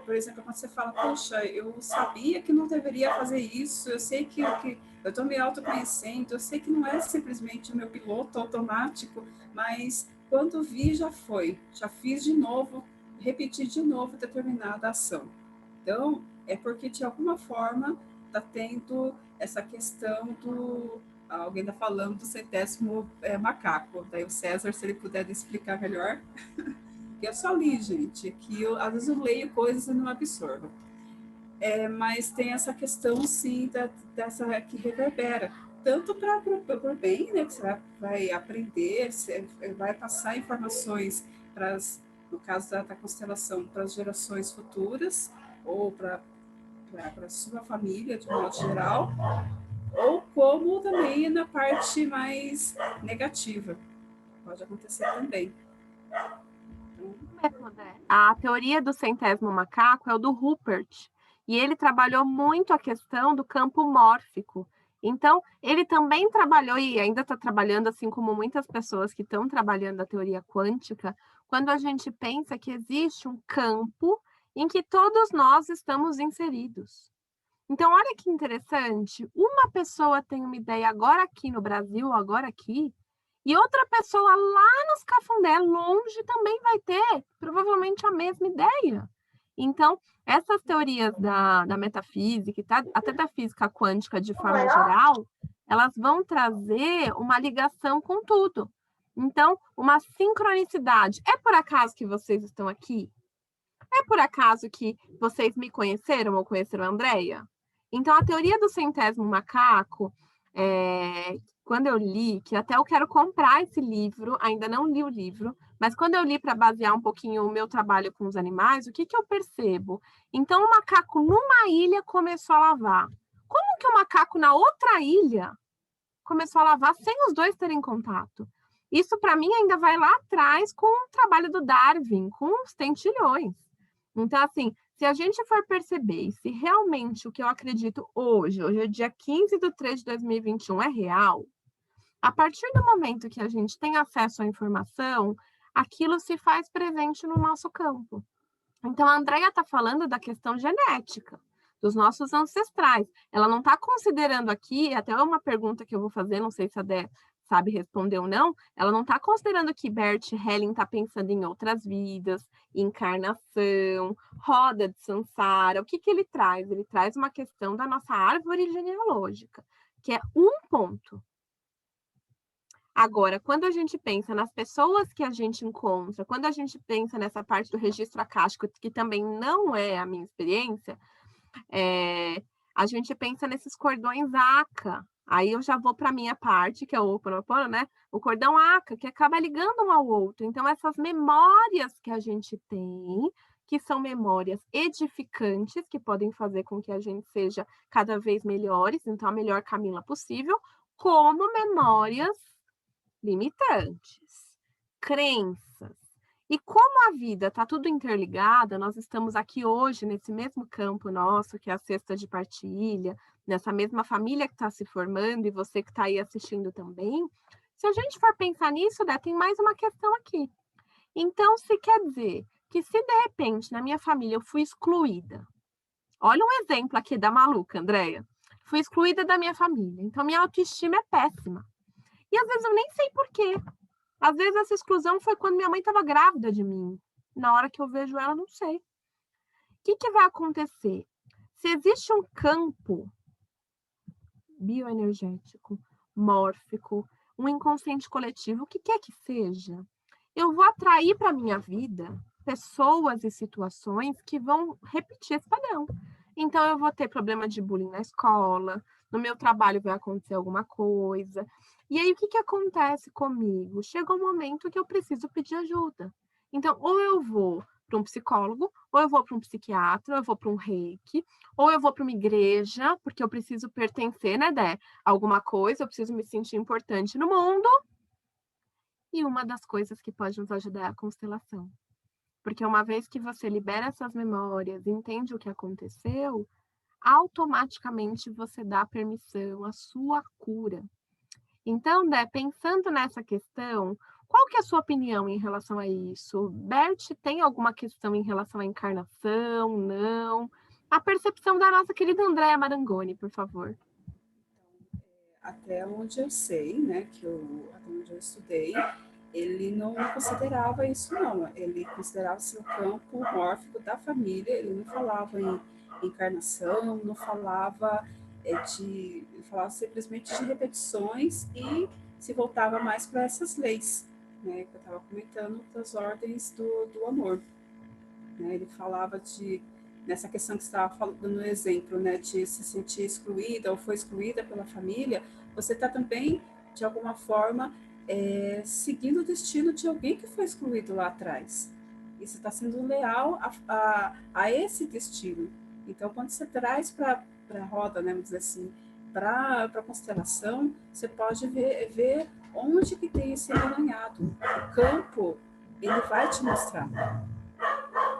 por exemplo, quando você fala, poxa, eu sabia que não deveria fazer isso, eu sei que eu estou me autoconhecendo, eu sei que não é simplesmente o meu piloto automático, mas quando vi, já fiz de novo, repeti de novo determinada ação. Então, é porque de alguma forma está tendo essa questão alguém está falando do centésimo macaco. Daí o César, se ele puder explicar melhor. Eu só li, gente, que às vezes eu leio coisas e não absorvo. Mas tem essa questão, sim, dessa que reverbera. Tanto para o bem, né, que você vai aprender, você vai passar informações, no caso da constelação, para as gerações futuras, ou para a sua família, de modo geral, ou como também na parte mais negativa. Pode acontecer também. A teoria do centésimo macaco é o do Rupert, e ele trabalhou muito a questão do campo mórfico. Então, ele também trabalhou, e ainda está trabalhando, assim como muitas pessoas que estão trabalhando a teoria quântica, quando a gente pensa que existe um campo em que todos nós estamos inseridos. Então, olha que interessante, uma pessoa tem uma ideia agora aqui no Brasil, agora aqui, E outra pessoa lá nos Cafundé, longe, também vai ter provavelmente a mesma ideia. Então, essas teorias da metafísica, até da física quântica de forma geral, elas vão trazer uma ligação com tudo. Então, uma sincronicidade. É por acaso que vocês estão aqui? É por acaso que vocês me conheceram ou conheceram a Andrea? Então, a teoria do centésimo macaco, quando eu li, que até eu quero comprar esse livro, ainda não li o livro, mas quando eu li para basear um pouquinho o meu trabalho com os animais, o que eu percebo? Então, o macaco numa ilha começou a lavar. Como que o macaco na outra ilha começou a lavar sem os dois terem contato? Isso, para mim, ainda vai lá atrás com o trabalho do Darwin, com os tentilhões. Então, assim, se a gente for perceber se realmente o que eu acredito hoje é dia 15/3/2021, é real, a partir do momento que a gente tem acesso à informação, aquilo se faz presente no nosso campo. Então, a Andrea está falando da questão genética, dos nossos ancestrais. Ela não está considerando aqui, até uma pergunta que eu vou fazer, não sei se a Dé sabe responder ou não, ela não está considerando que Bert Helling está pensando em outras vidas, encarnação, roda de samsara. O que ele traz? Ele traz uma questão da nossa árvore genealógica, que é um ponto. Agora, quando a gente pensa nas pessoas que a gente encontra, quando a gente pensa nessa parte do registro acástico, que também não é a minha experiência, a gente pensa nesses cordões ACA. Aí eu já vou para a minha parte, que é o Ho'oponopono, né? O cordão ACA, que acaba ligando um ao outro. Então, essas memórias que a gente tem, que são memórias edificantes, que podem fazer com que a gente seja cada vez melhores, então a melhor Camila possível, como memórias limitantes, crenças. E como a vida está tudo interligada, nós estamos aqui hoje nesse mesmo campo nosso, que é a cesta de partilha, nessa mesma família que está se formando e você que está aí assistindo também. Se a gente for pensar nisso, né, tem mais uma questão aqui. Então, se quer dizer que se de repente na minha família eu fui excluída, olha um exemplo aqui da maluca, Andréia. Fui excluída da minha família, então minha autoestima é péssima. E às vezes eu nem sei por quê. Às vezes essa exclusão foi quando minha mãe estava grávida de mim. Na hora que eu vejo ela, não sei. O que vai acontecer? Se existe um campo bioenergético, mórfico, um inconsciente coletivo, o que quer que seja, eu vou atrair para a minha vida pessoas e situações que vão repetir esse padrão. Então, eu vou ter problema de bullying na escola, no meu trabalho vai acontecer alguma coisa. E aí, o que acontece comigo? Chega um momento que eu preciso pedir ajuda. Então, ou eu vou para um psicólogo, ou eu vou para um psiquiatra, ou eu vou para um reiki, ou eu vou para uma igreja, porque eu preciso pertencer, né, Dé, a alguma coisa, eu preciso me sentir importante no mundo. E uma das coisas que pode nos ajudar é a constelação. Porque uma vez que você libera essas memórias, entende o que aconteceu, automaticamente você dá permissão à sua cura. Então, Dé, pensando nessa questão, qual que é a sua opinião em relação a isso? Bert tem alguma questão em relação à encarnação? Não? A percepção da nossa querida Andréa Marangoni, por favor. Até onde eu sei, né, até onde eu estudei, ele não considerava isso, não. Ele considerava o campo mórfico da família, ele não falava em encarnação, não falava ele falava simplesmente de repetições e se voltava mais para essas leis, né, que eu estava comentando, das ordens do amor. Né, ele falava nessa questão que você estava dando um exemplo, né, de se sentir excluída ou foi excluída pela família, você está também, de alguma forma, seguindo o destino de alguém que foi excluído lá atrás. E você está sendo leal a esse destino. Então, quando você traz para a roda, né, vamos dizer assim, para a constelação, você pode ver onde que tem esse emaranhado. O campo, ele vai te mostrar.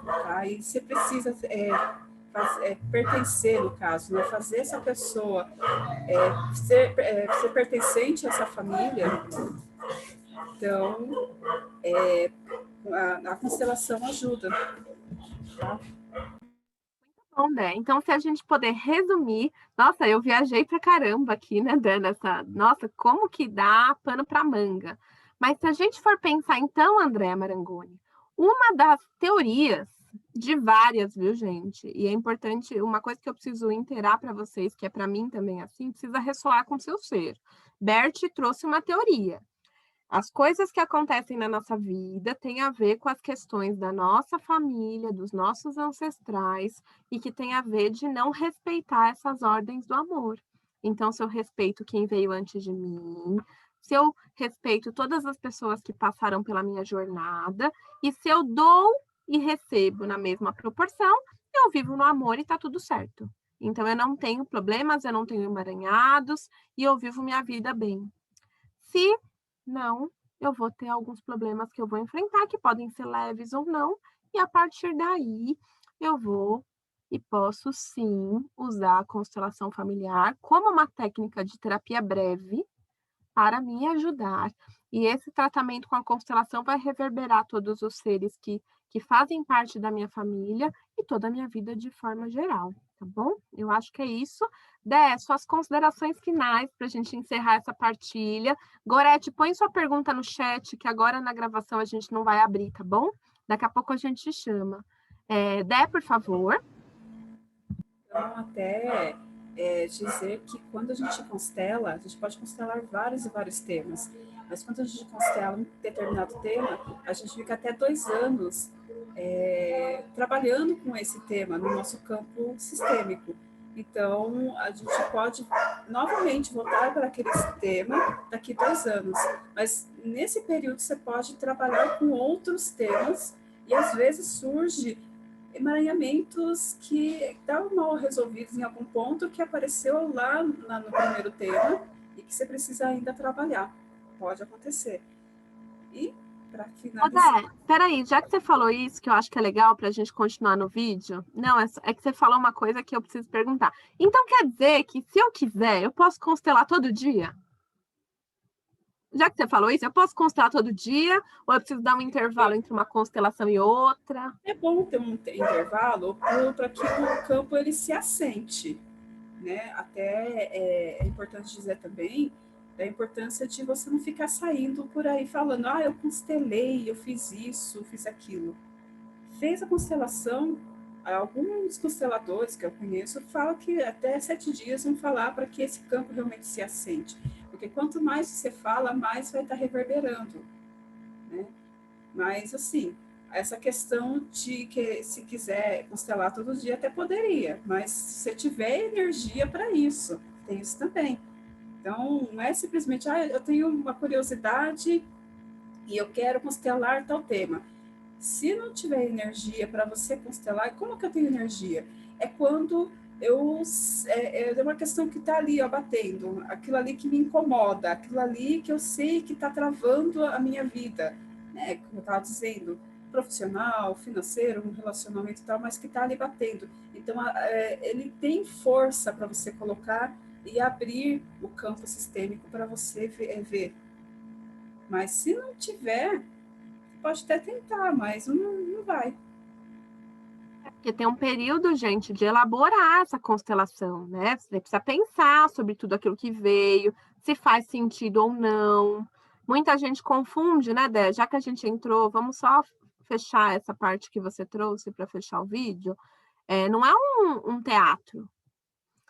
Tá? E você precisa pertencer, no caso, né? Fazer essa pessoa ser pertencente a essa família. Então, a constelação ajuda. Tá? Bom, né? Então, se a gente puder resumir, nossa, eu viajei pra caramba aqui, né, Dana? Nossa, como que dá pano para manga. Mas se a gente for pensar, então, Andréa Marangoni, uma das teorias de várias, viu, gente? E é importante, uma coisa que eu preciso inteirar para vocês, que é para mim também assim, precisa ressoar com o seu ser. Bert trouxe uma teoria. As coisas que acontecem na nossa vida têm a ver com as questões da nossa família, dos nossos ancestrais, e que tem a ver de não respeitar essas ordens do amor. Então, se eu respeito quem veio antes de mim, se eu respeito todas as pessoas que passaram pela minha jornada, e se eu dou e recebo na mesma proporção, eu vivo no amor e está tudo certo. Então, eu não tenho problemas, eu não tenho emaranhados, e eu vivo minha vida bem. Se não, eu vou ter alguns problemas que eu vou enfrentar, que podem ser leves ou não, e a partir daí eu vou e posso sim usar a constelação familiar como uma técnica de terapia breve para me ajudar. E esse tratamento com a constelação vai reverberar todos os seres que fazem parte da minha família e toda a minha vida de forma geral, tá bom? Eu acho que é isso. Dé, suas considerações finais para a gente encerrar essa partilha. Gorete, põe sua pergunta no chat, que agora na gravação a gente não vai abrir, tá bom? Daqui a pouco a gente chama. Dé, por favor. Então, até dizer que quando a gente constela, a gente pode constelar vários e vários temas, mas quando a gente constela um determinado tema, a gente fica até 2 anos trabalhando com esse tema no nosso campo sistêmico. Então, a gente pode novamente voltar para aquele tema daqui 2 anos, mas nesse período você pode trabalhar com outros temas e às vezes surge emaranhamentos que estavam mal resolvidos em algum ponto que apareceu lá no primeiro tema e que você precisa ainda trabalhar. Pode acontecer. E, para Ô, finalizar... Dé, peraí, já que você falou isso, que eu acho que é legal para a gente continuar no vídeo, não, é que você falou uma coisa que eu preciso perguntar. Então quer dizer que se eu quiser, eu posso constelar todo dia? Já que você falou isso, eu posso constelar todo dia ou eu preciso dar um intervalo entre uma constelação e outra? É bom ter um intervalo para que o campo ele se assente, né? Até é importante dizer também da importância de você não ficar saindo por aí falando, eu constelei, eu fiz isso, fiz aquilo. Fez a constelação, alguns consteladores que eu conheço falam que até 7 dias vão falar para que esse campo realmente se assente. Porque quanto mais você fala, mais vai estar reverberando, né? Mas, assim, essa questão de que se quiser constelar todo dia, até poderia, mas se você tiver energia para isso, tem isso também. Então, não é simplesmente, eu tenho uma curiosidade e eu quero constelar tal tema. Se não tiver energia para você constelar, como que eu tenho energia? É quando é uma questão que está ali, ó, batendo, aquilo ali que me incomoda, aquilo ali que eu sei que está travando a minha vida, né? Como eu estava dizendo, profissional, financeiro, um relacionamento e tal, mas que está ali batendo. Então, ele tem força para você colocar e abrir o campo sistêmico para você ver. Mas se não tiver, pode até tentar, mas não vai. Porque tem um período, gente, de elaborar essa constelação, né? Você precisa pensar sobre tudo aquilo que veio, se faz sentido ou não. Muita gente confunde, né, Dé? Já que a gente entrou, vamos só fechar essa parte que você trouxe para fechar o vídeo. Não é um teatro.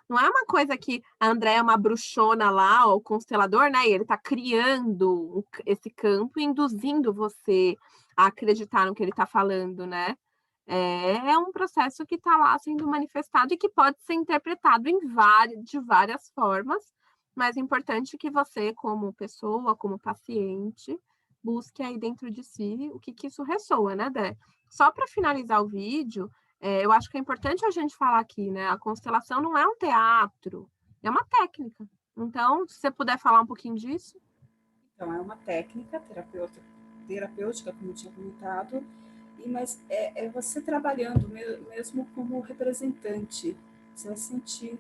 Não é uma coisa que a André é uma bruxona lá, o constelador, né? E ele está criando esse campo, induzindo você a acreditar no que ele está falando, né? É um processo que está lá sendo manifestado e que pode ser interpretado de várias formas, mas é importante que você, como pessoa, como paciente, busque aí dentro de si o que isso ressoa, né, Dé? Só para finalizar o vídeo, eu acho que é importante a gente falar aqui, né? A constelação não é um teatro, é uma técnica. Então, se você puder falar um pouquinho disso. Então, é uma técnica terapêutica, como eu tinha comentado, mas é você trabalhando mesmo como representante. Você vai sentir,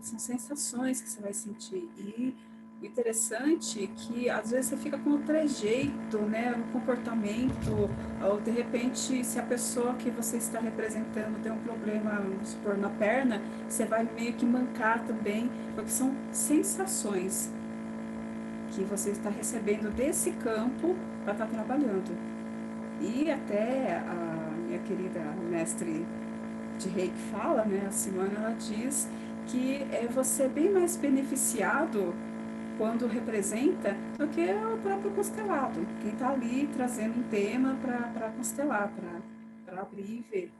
são sensações que você vai sentir. E O interessante é que às vezes você fica com o trejeito, né, o comportamento, ou de repente, se a pessoa que você está representando tem um problema, vamos supor, na perna, você vai meio que mancar também, porque são sensações que você está recebendo desse campo para estar trabalhando. E até a minha querida mestre de Reiki fala, né, a Simone, ela diz que você é bem mais beneficiado quando representa do que o próprio constelado. Quem está ali trazendo um tema para constelar, para abrir e ver.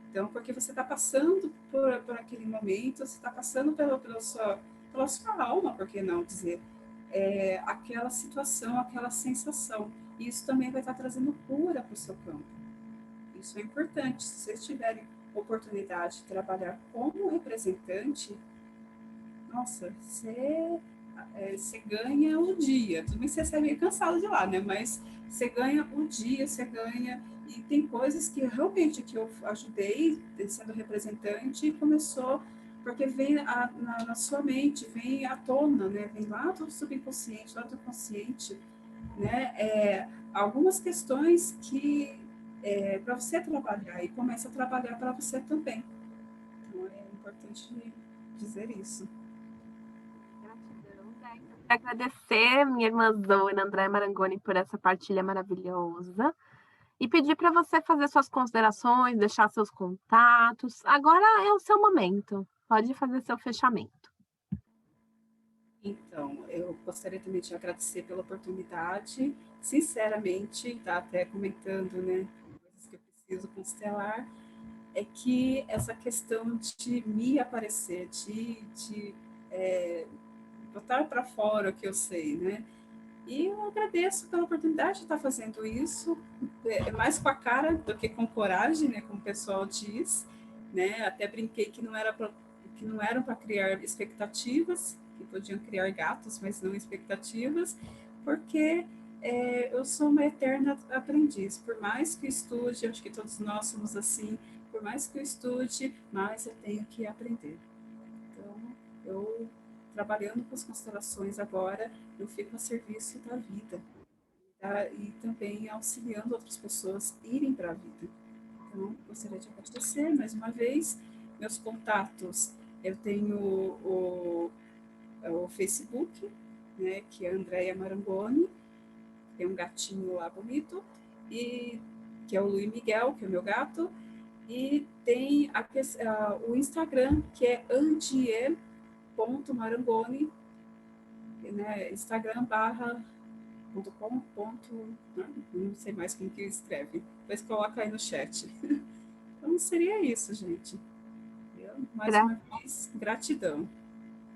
Então, porque você está passando por aquele momento, você está passando pela sua alma, por que não dizer, aquela situação, aquela sensação. E isso também vai estar trazendo cura para o seu campo. Isso é importante. Se vocês tiverem oportunidade de trabalhar como representante, nossa, você ganha o dia. Tudo bem que você sai meio cansado de lá, né? Mas você ganha o dia, você ganha. E tem coisas que realmente que eu ajudei, sendo representante, e começou, porque vem na sua mente, vem à tona, né? Vem lá do subconsciente, lá do consciente, né? Algumas questões que para você trabalhar e começa a trabalhar para você também. Então é importante dizer isso. Gratidão, Zé. Quero agradecer minha irmã Zona, Andréia Marangoni, por essa partilha maravilhosa. E pedir para você fazer suas considerações, deixar seus contatos. Agora é o seu momento. Pode fazer seu fechamento. Então, eu gostaria também de agradecer pela oportunidade, sinceramente, tá até comentando, né, coisas que eu preciso constelar, é que essa questão de me aparecer, de botar para fora o que eu sei, né, e eu agradeço pela oportunidade de estar fazendo isso, mais com a cara do que com coragem, né, como o pessoal diz, né, até brinquei que não eram para criar expectativas, que podiam criar gatos, mas não expectativas, porque eu sou uma eterna aprendiz, por mais que eu estude, acho que todos nós somos assim, por mais que eu estude, mais eu tenho que aprender. Então, eu trabalhando com as constelações agora, eu fico a serviço da vida, tá? E também auxiliando outras pessoas a irem para a vida. Então, gostaria de agradecer mais uma vez. Meus contatos, eu tenho o Facebook, né, que é Andréia Marangoni, tem um gatinho lá bonito, e que é o Luiz Miguel, que é o meu gato, e tem o Instagram, que é andier.marangoni, né, Instagram .com, não sei mais como que escreve. Depois coloca aí no chat. Então seria isso, gente. Mais uma vez, gratidão.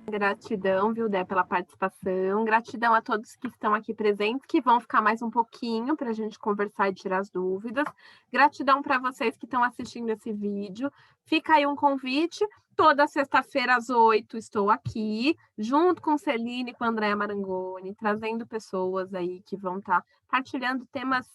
Gratidão, viu, Dé, pela participação. Gratidão a todos que estão aqui presentes, que vão ficar mais um pouquinho para a gente conversar e tirar as dúvidas. Gratidão para vocês que estão assistindo esse vídeo. Fica aí um convite. Toda sexta-feira, às 8, estou aqui, junto com Celine e com a Andréia Marangoni, trazendo pessoas aí que vão estar partilhando temas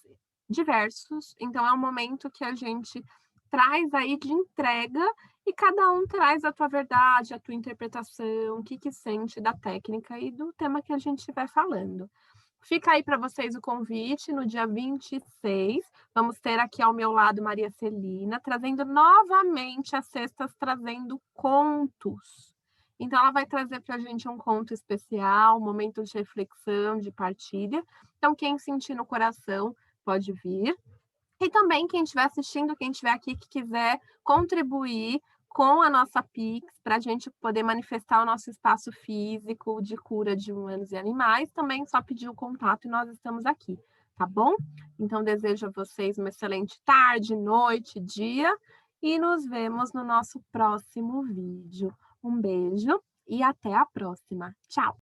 diversos. Então, é um momento que a gente traz aí de entrega e cada um traz a tua verdade, a tua interpretação, o que sente da técnica e do tema que a gente estiver falando. Fica aí para vocês o convite no dia 26. Vamos ter aqui ao meu lado Maria Celina, trazendo novamente as sextas, trazendo contos. Então, ela vai trazer para a gente um conto especial, um momento de reflexão, de partilha. Então, quem sentir no coração pode vir. E também quem estiver assistindo, quem estiver aqui que quiser contribuir com a nossa Pix, para a gente poder manifestar o nosso espaço físico de cura de humanos e animais, também só pedir o contato e nós estamos aqui, tá bom? Então, desejo a vocês uma excelente tarde, noite, dia, e nos vemos no nosso próximo vídeo. Um beijo e até a próxima. Tchau!